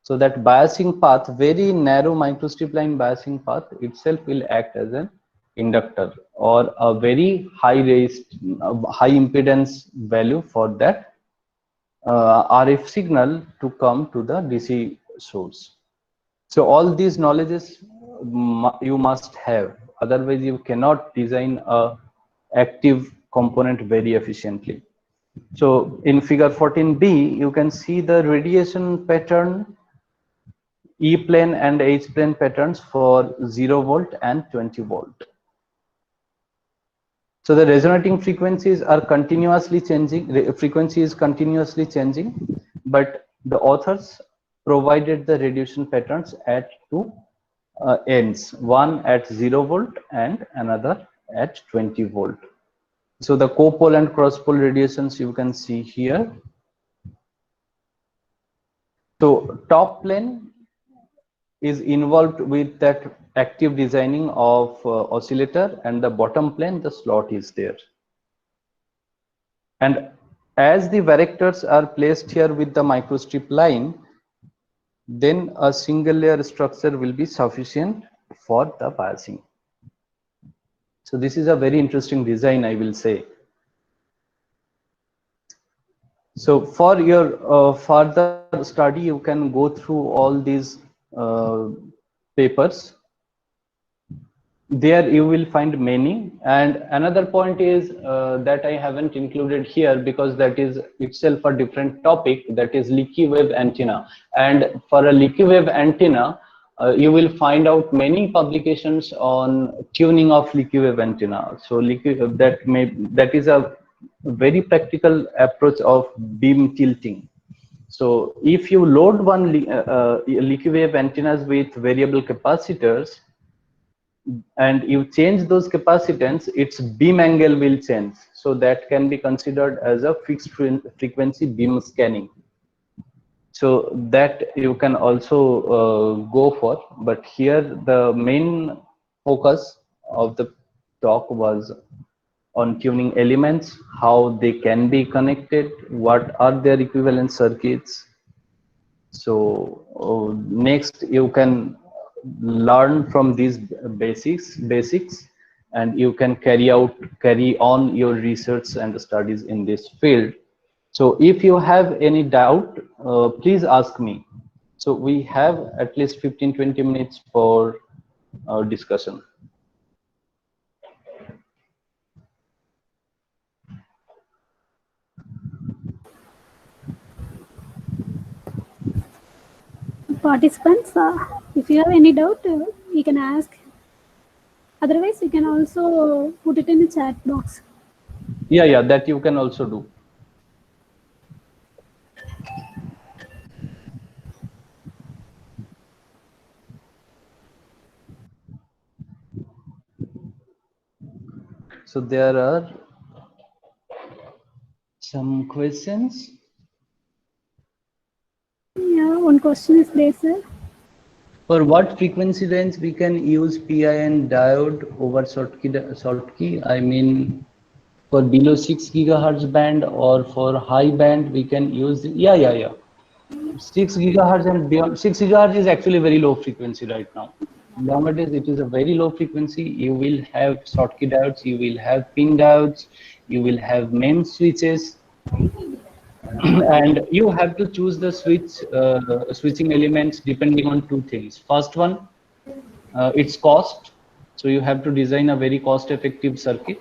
So that biasing path, very narrow microstrip line biasing path itself will act as an inductor, or a very high impedance value for that RF signal to come to the DC source. So all these knowledges you must have, otherwise you cannot design a active component very efficiently. So in figure 14b, you can see the radiation pattern, E plane and H plane patterns for 0 volt and 20 volt. So the resonating frequencies are continuously changing, frequency is continuously changing, but the authors provided the radiation patterns at two ends, one at 0 volt and another at 20 volt. So the copole and cross-pole radiations you can see here. So top plane is involved with that active designing of oscillator, and the bottom plane, the slot is there. And as the varactors are placed here with the microstrip line, then a single layer structure will be sufficient for the biasing. So this is a very interesting design, I will say. So for your further study, you can go through all these papers. There you will find many. And another point is that I haven't included here because that is itself a different topic, that is leaky wave antenna. And for a leaky wave antenna, you will find out many publications on tuning of leaky wave antenna. So that is a very practical approach of beam tilting. So if you load one leaky wave antennas with variable capacitors, and you change those capacitance, its beam angle will change. So that can be considered as a fixed frequency beam scanning. So that you can also go for, but here the main focus of the talk was on tuning elements, how they can be connected, what are their equivalent circuits. So next you can learn from these basics, and you can carry on your research and studies in this field. So if you have any doubt, please ask me. So we have at least 15-20 minutes for our discussion. Participants, if you have any doubt, you can ask. Otherwise, you can also put it in the chat box. Yeah, that you can also do. So there are some questions. Yeah, one question is there, sir. For what frequency range we can use PIN diode over Schottky? I mean, for below 6 gigahertz band or for high band, we can use, yeah. 6 gigahertz and beyond. 6 gigahertz is actually very low frequency right now. Nowadays, it is a very low frequency. You will have Schottky diodes, you will have pin diodes, you will have MEMS switches. And you have to choose the switching elements depending on two things. First one, its cost. So you have to design a very cost-effective circuit.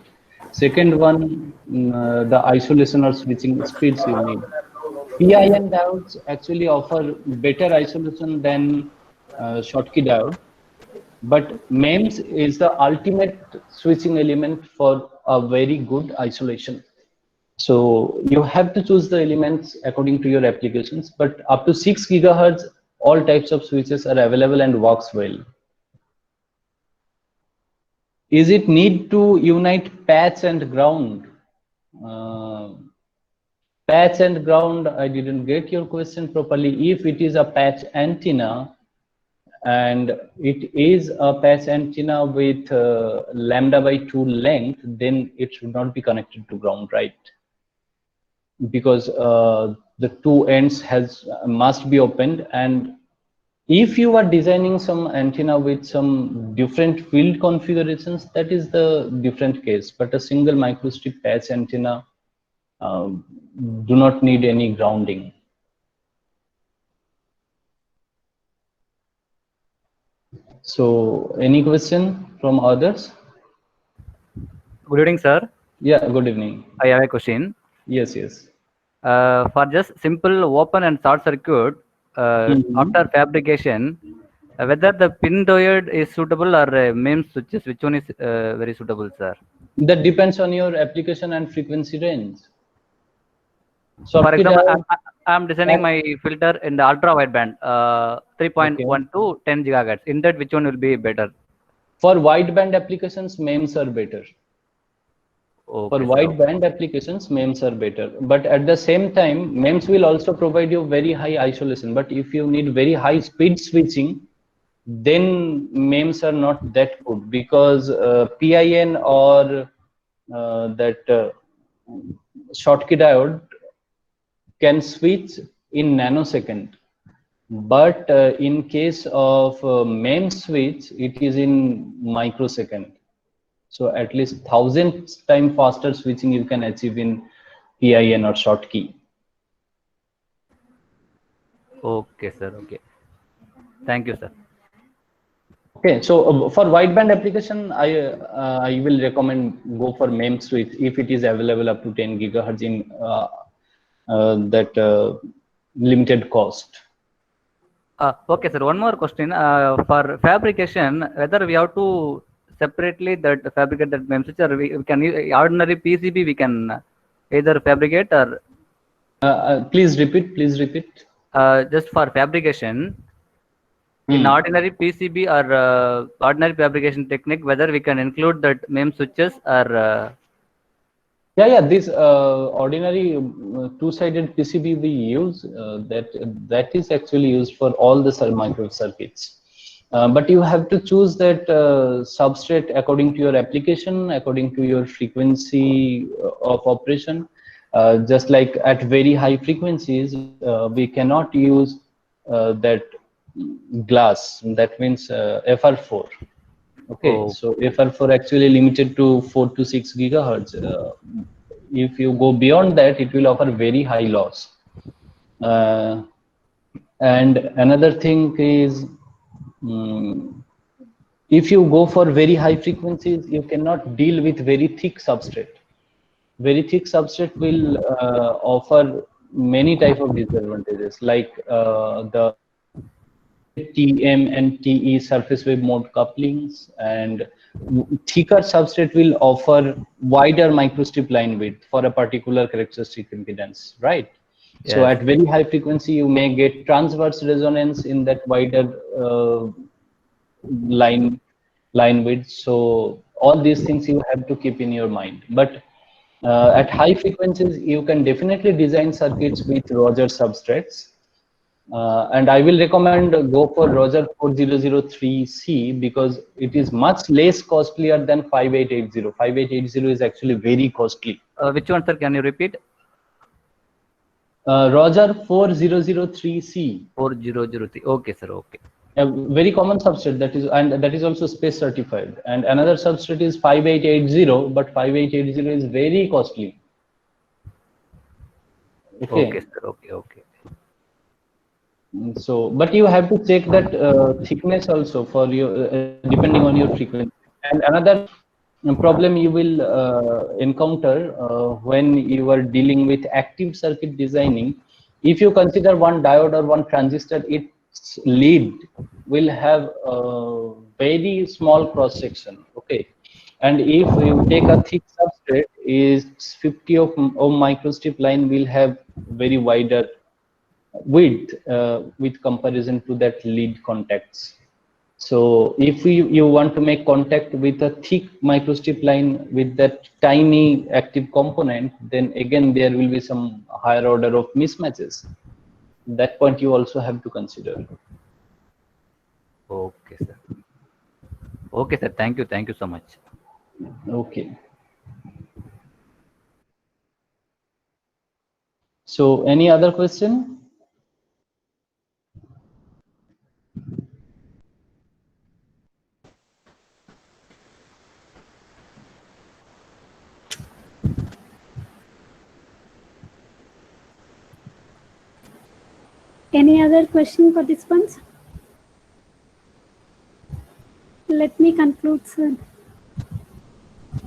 Second one, the isolation or switching speeds you need. PIN diodes actually offer better isolation than Schottky diode, but MEMS is the ultimate switching element for a very good isolation. So you have to choose the elements according to your applications, but up to 6 gigahertz, all types of switches are available and works well. Is it need to unite patch and ground? Patch and ground, I didn't get your question properly. If it is a patch antenna and it is a patch antenna with lambda by 2 length, then it should not be connected to ground, right? Because the two ends must be opened, and if you are designing some antenna with some different field configurations, that is the different case. But a single microstrip patch antenna do not need any grounding. So any question from others? Good evening, sir. Yeah, good evening. I have a question. Yes. For just simple open and short circuit, after fabrication, Whether the pin diode is suitable or MEMS switches, which one is very suitable, sir? That depends on your application and frequency range. So For example, I'm designing my filter in the ultra wideband, 3.1 to 10 gigahertz. In that, which one will be better? For wideband applications, MEMS are better. Okay, for wideband applications, MEMS are better. But at the same time, MEMS will also provide you very high isolation. But if you need very high speed switching, then MEMS are not that good, because PIN or that Schottky diode can switch in nanosecond. But in case of MEMS switch, it is in microsecond. So at least 1,000 times faster switching you can achieve in PIN or Schottky. Okay, sir. Okay. Thank you, sir. Okay, so for wideband application, I will recommend go for MEMS switch if it is available up to 10 gigahertz in that limited cost. Okay, sir. One more question. For fabrication, whether we have to separately that fabricate that MEMS switch, or we can use ordinary PCB, we can either fabricate or. Please repeat. Please repeat. Just for fabrication, in ordinary PCB or ordinary fabrication technique, whether we can include that MEMS switches or. Yeah. This ordinary two-sided PCB we use, that is actually used for all the micro circuits. But you have to choose that substrate according to your application, according to your frequency of operation. Just like at very high frequencies, we cannot use that glass. That means FR4. Okay, so FR4 actually limited to 4 to 6 gigahertz. If you go beyond that, it will offer very high loss. And another thing is, if you go for very high frequencies, you cannot deal with very thick substrate. Very thick substrate will offer many type of disadvantages, like the TM and TE surface wave mode couplings, and thicker substrate will offer wider microstrip line width for a particular characteristic impedance, right? Yes. So at very high frequency, you may get transverse resonance in that wider line width. So all these things you have to keep in your mind. But at high frequencies, you can definitely design circuits with Roger substrates. And I will recommend go for Roger 4003C because it is much less costlier than 5880. 5880 is actually very costly. Which one, sir? Can you repeat? Roger 4003C. 4003. Okay, sir. Okay. A very common substrate that is also space certified. And another substrate is 5880, but 5880 is very costly. Okay, sir. Okay. So, but you have to check that thickness also for your depending on your frequency. And another problem you will encounter when you are dealing with active circuit designing, if you consider one diode or one transistor, its lead will have a very small cross section. Okay, and if you take a thick substrate, is 50 ohm microstrip line will have very wider width with comparison to that lead contacts. So if you want to make contact with a thick microstrip line with that tiny active component, then again there will be some higher order of mismatches. That point you also have to consider. Okay, sir. Okay, sir. Thank you so much. Okay. So any other question? Any other question, participants? Let me conclude, sir.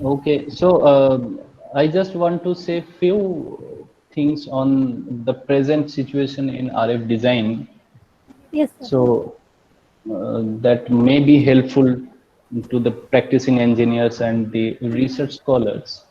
Okay, so I just want to say few things on the present situation in RF design. Yes, sir. So that may be helpful to the practicing engineers and the research scholars.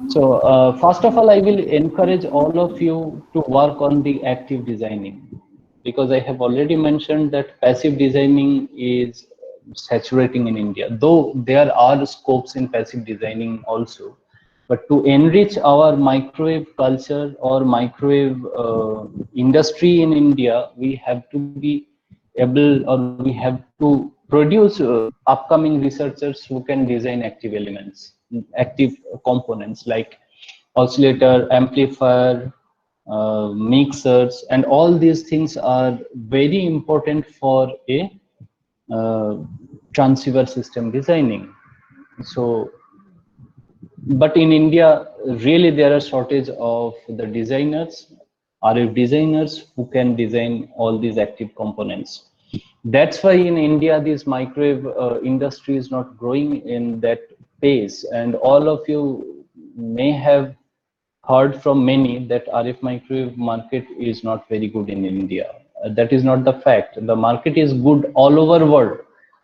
So first of all, I will encourage all of you to work on the active designing, because I have already mentioned that passive designing is saturating in India, though there are scopes in passive designing also. But to enrich our microwave culture or microwave industry in India, we have to be able, or we have to produce upcoming researchers who can design active elements, active components like oscillator, amplifier, mixers, and all these things are very important for a uh, transceiver system designing. So, but in India, really there are shortage of the designers, RF designers who can design all these active components. That's why in India, this microwave industry is not growing in that pace. And all of you may have heard from many that RF microwave market is not very good in India. That is not the fact. The market is good all over world,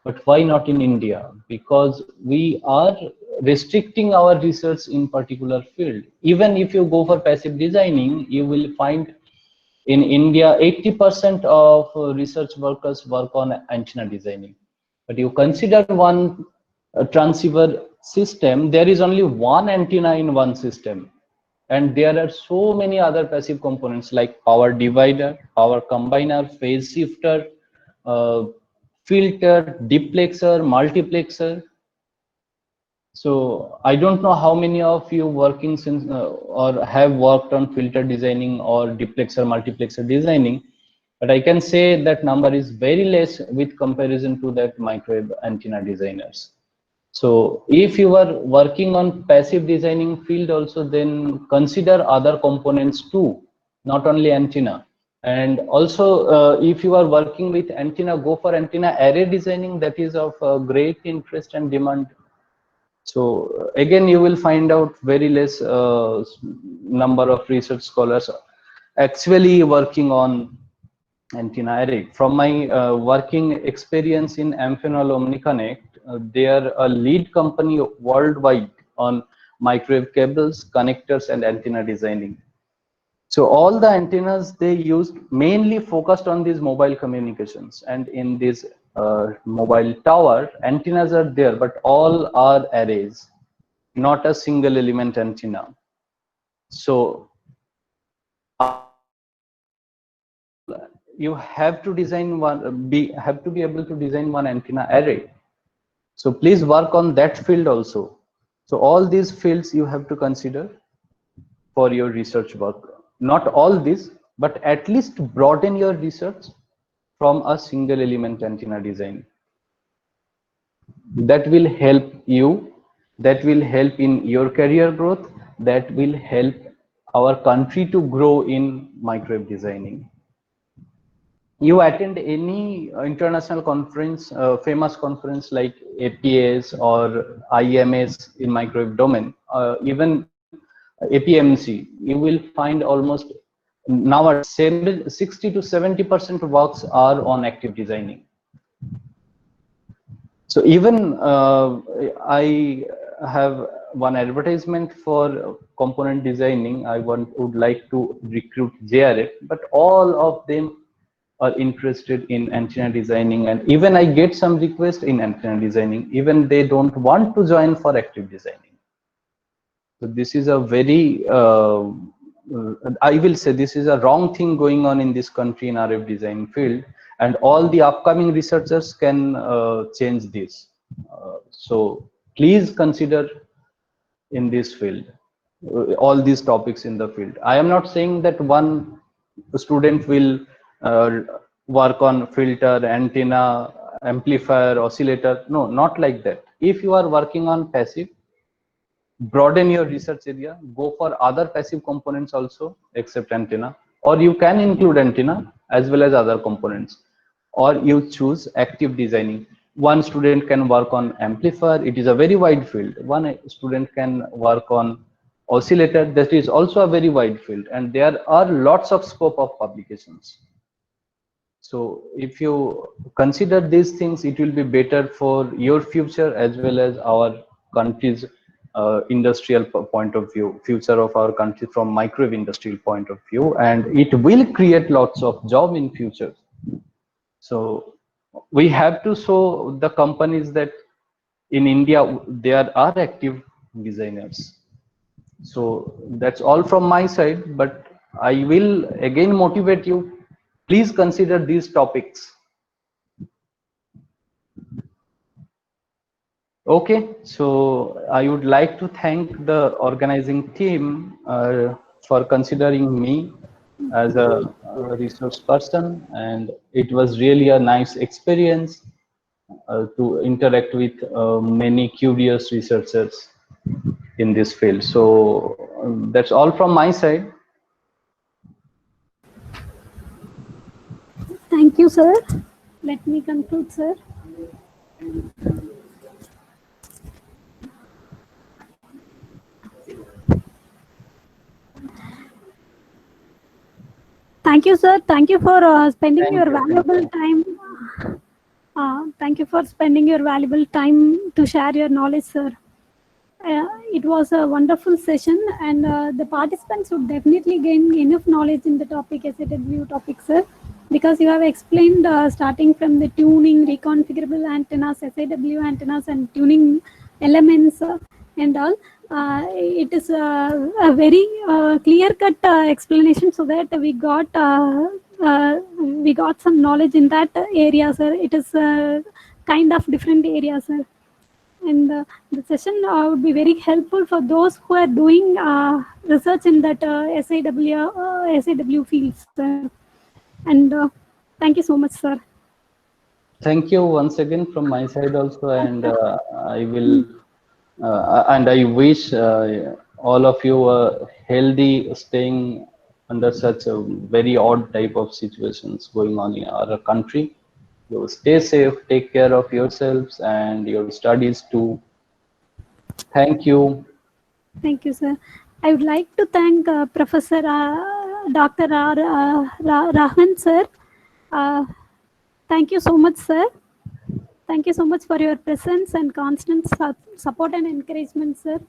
but why not in India? Because we are restricting our research in particular field. Even if you go for passive designing, you will find in India, 80% of research workers work on antenna designing. But you consider one transceiver system, there is only one antenna in one system. And there are so many other passive components like power divider, power combiner, phase shifter, uh, filter, duplexer, multiplexer. So I don't know how many of you working since or have worked on filter designing or duplexer, multiplexer designing, but I can say that number is very less with comparison to that microwave antenna designers. So if you are working on passive designing field also, then consider other components too, not only antenna. And also if you are working with antenna, go for antenna array designing. That is of great interest and demand. So again, you will find out very less number of research scholars actually working on antenna array. From my working experience in Amphenol OmniConnect, they are a lead company worldwide on microwave cables, connectors, and antenna designing. So all the antennas they used mainly focused on these mobile communications, and in this mobile tower, antennas are there, but all are arrays, not a single element antenna. So you have to design one, have to be able to design one antenna array. So please work on that field also. So all these fields you have to consider for your research work. Not all this, but at least broaden your research from a single element antenna design. That will help you, that will help in your career growth, that will help our country to grow in microwave designing. You attend any international conference, famous conference like APS or IMS in microwave domain, even APMC, you will find almost now 60 to 70% works are on active designing. So even I have one advertisement for component designing. I would like to recruit JRF, but all of them are interested in antenna designing, and even I get some requests in antenna designing. Even they don't want to join for active designing. So this is a very I will say this is a wrong thing going on in this country in RF design field, and all the upcoming researchers can change this. So please consider in this field all these topics in the field. I am not saying that one student will work on filter, antenna, amplifier, oscillator. No, not like that. If you are working on passive, broaden your research area, go for other passive components also except antenna, or you can include antenna as well as other components, or you choose active designing. One student can work on amplifier, it is a very wide field. One student can work on oscillator, that is also a very wide field, and there are lots of scope of publications. So if you consider these things, it will be better for your future as well as our country's industrial point of view, future of our country from microwave industrial point of view, and it will create lots of job in future. So we have to show the companies that in India there are active designers. So that's all from my side, but I will again motivate you. Please consider these topics. Okay, so I would like to thank the organizing team for considering me as a resource person, and it was really a nice experience to interact with many curious researchers in this field. So that's all from my side. Thank you, sir. Let me conclude, sir. Thank you, sir. Thank you for spending your valuable time. Thank you for spending your valuable time to share your knowledge, sir. It was a wonderful session, and the participants would definitely gain enough knowledge in the topic, SAW topic, sir, because you have explained starting from the tuning, reconfigurable antennas, SAW antennas, and tuning elements and all. It is a very clear-cut explanation, so that we got some knowledge in that area, sir. It is kind of different area, sir. And the session would be very helpful for those who are doing research in that SAW fields, sir. And thank you so much, sir. Thank you once again from my side also, and I will, and I wish all of you are healthy, staying under such a very odd type of situations going on in our country. So stay safe, take care of yourselves and your studies too. Thank you. Thank you, sir. I would like to thank Professor Dr. Rahman, sir. Thank you so much, sir. Thank you so much for your presence and constant support and encouragement, sir.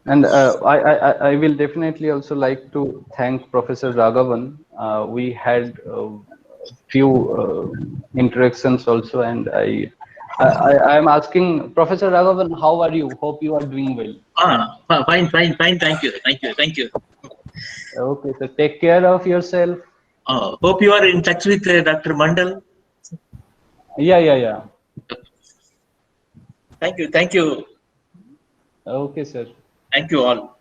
And I will definitely also like to thank Professor Raghavan. We had few interactions also, and I am asking Professor Raghavan, how are you? Hope you are doing well. Fine. Thank you. Okay, so take care of yourself. Hope you are in touch with Dr. Mandal. Yeah. Thank you. Okay, sir. Thank you all.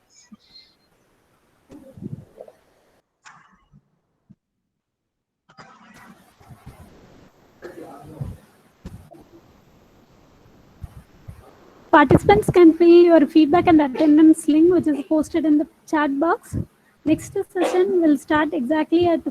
Participants can fill your feedback and attendance link, which is posted in the chat box. Next session will start exactly at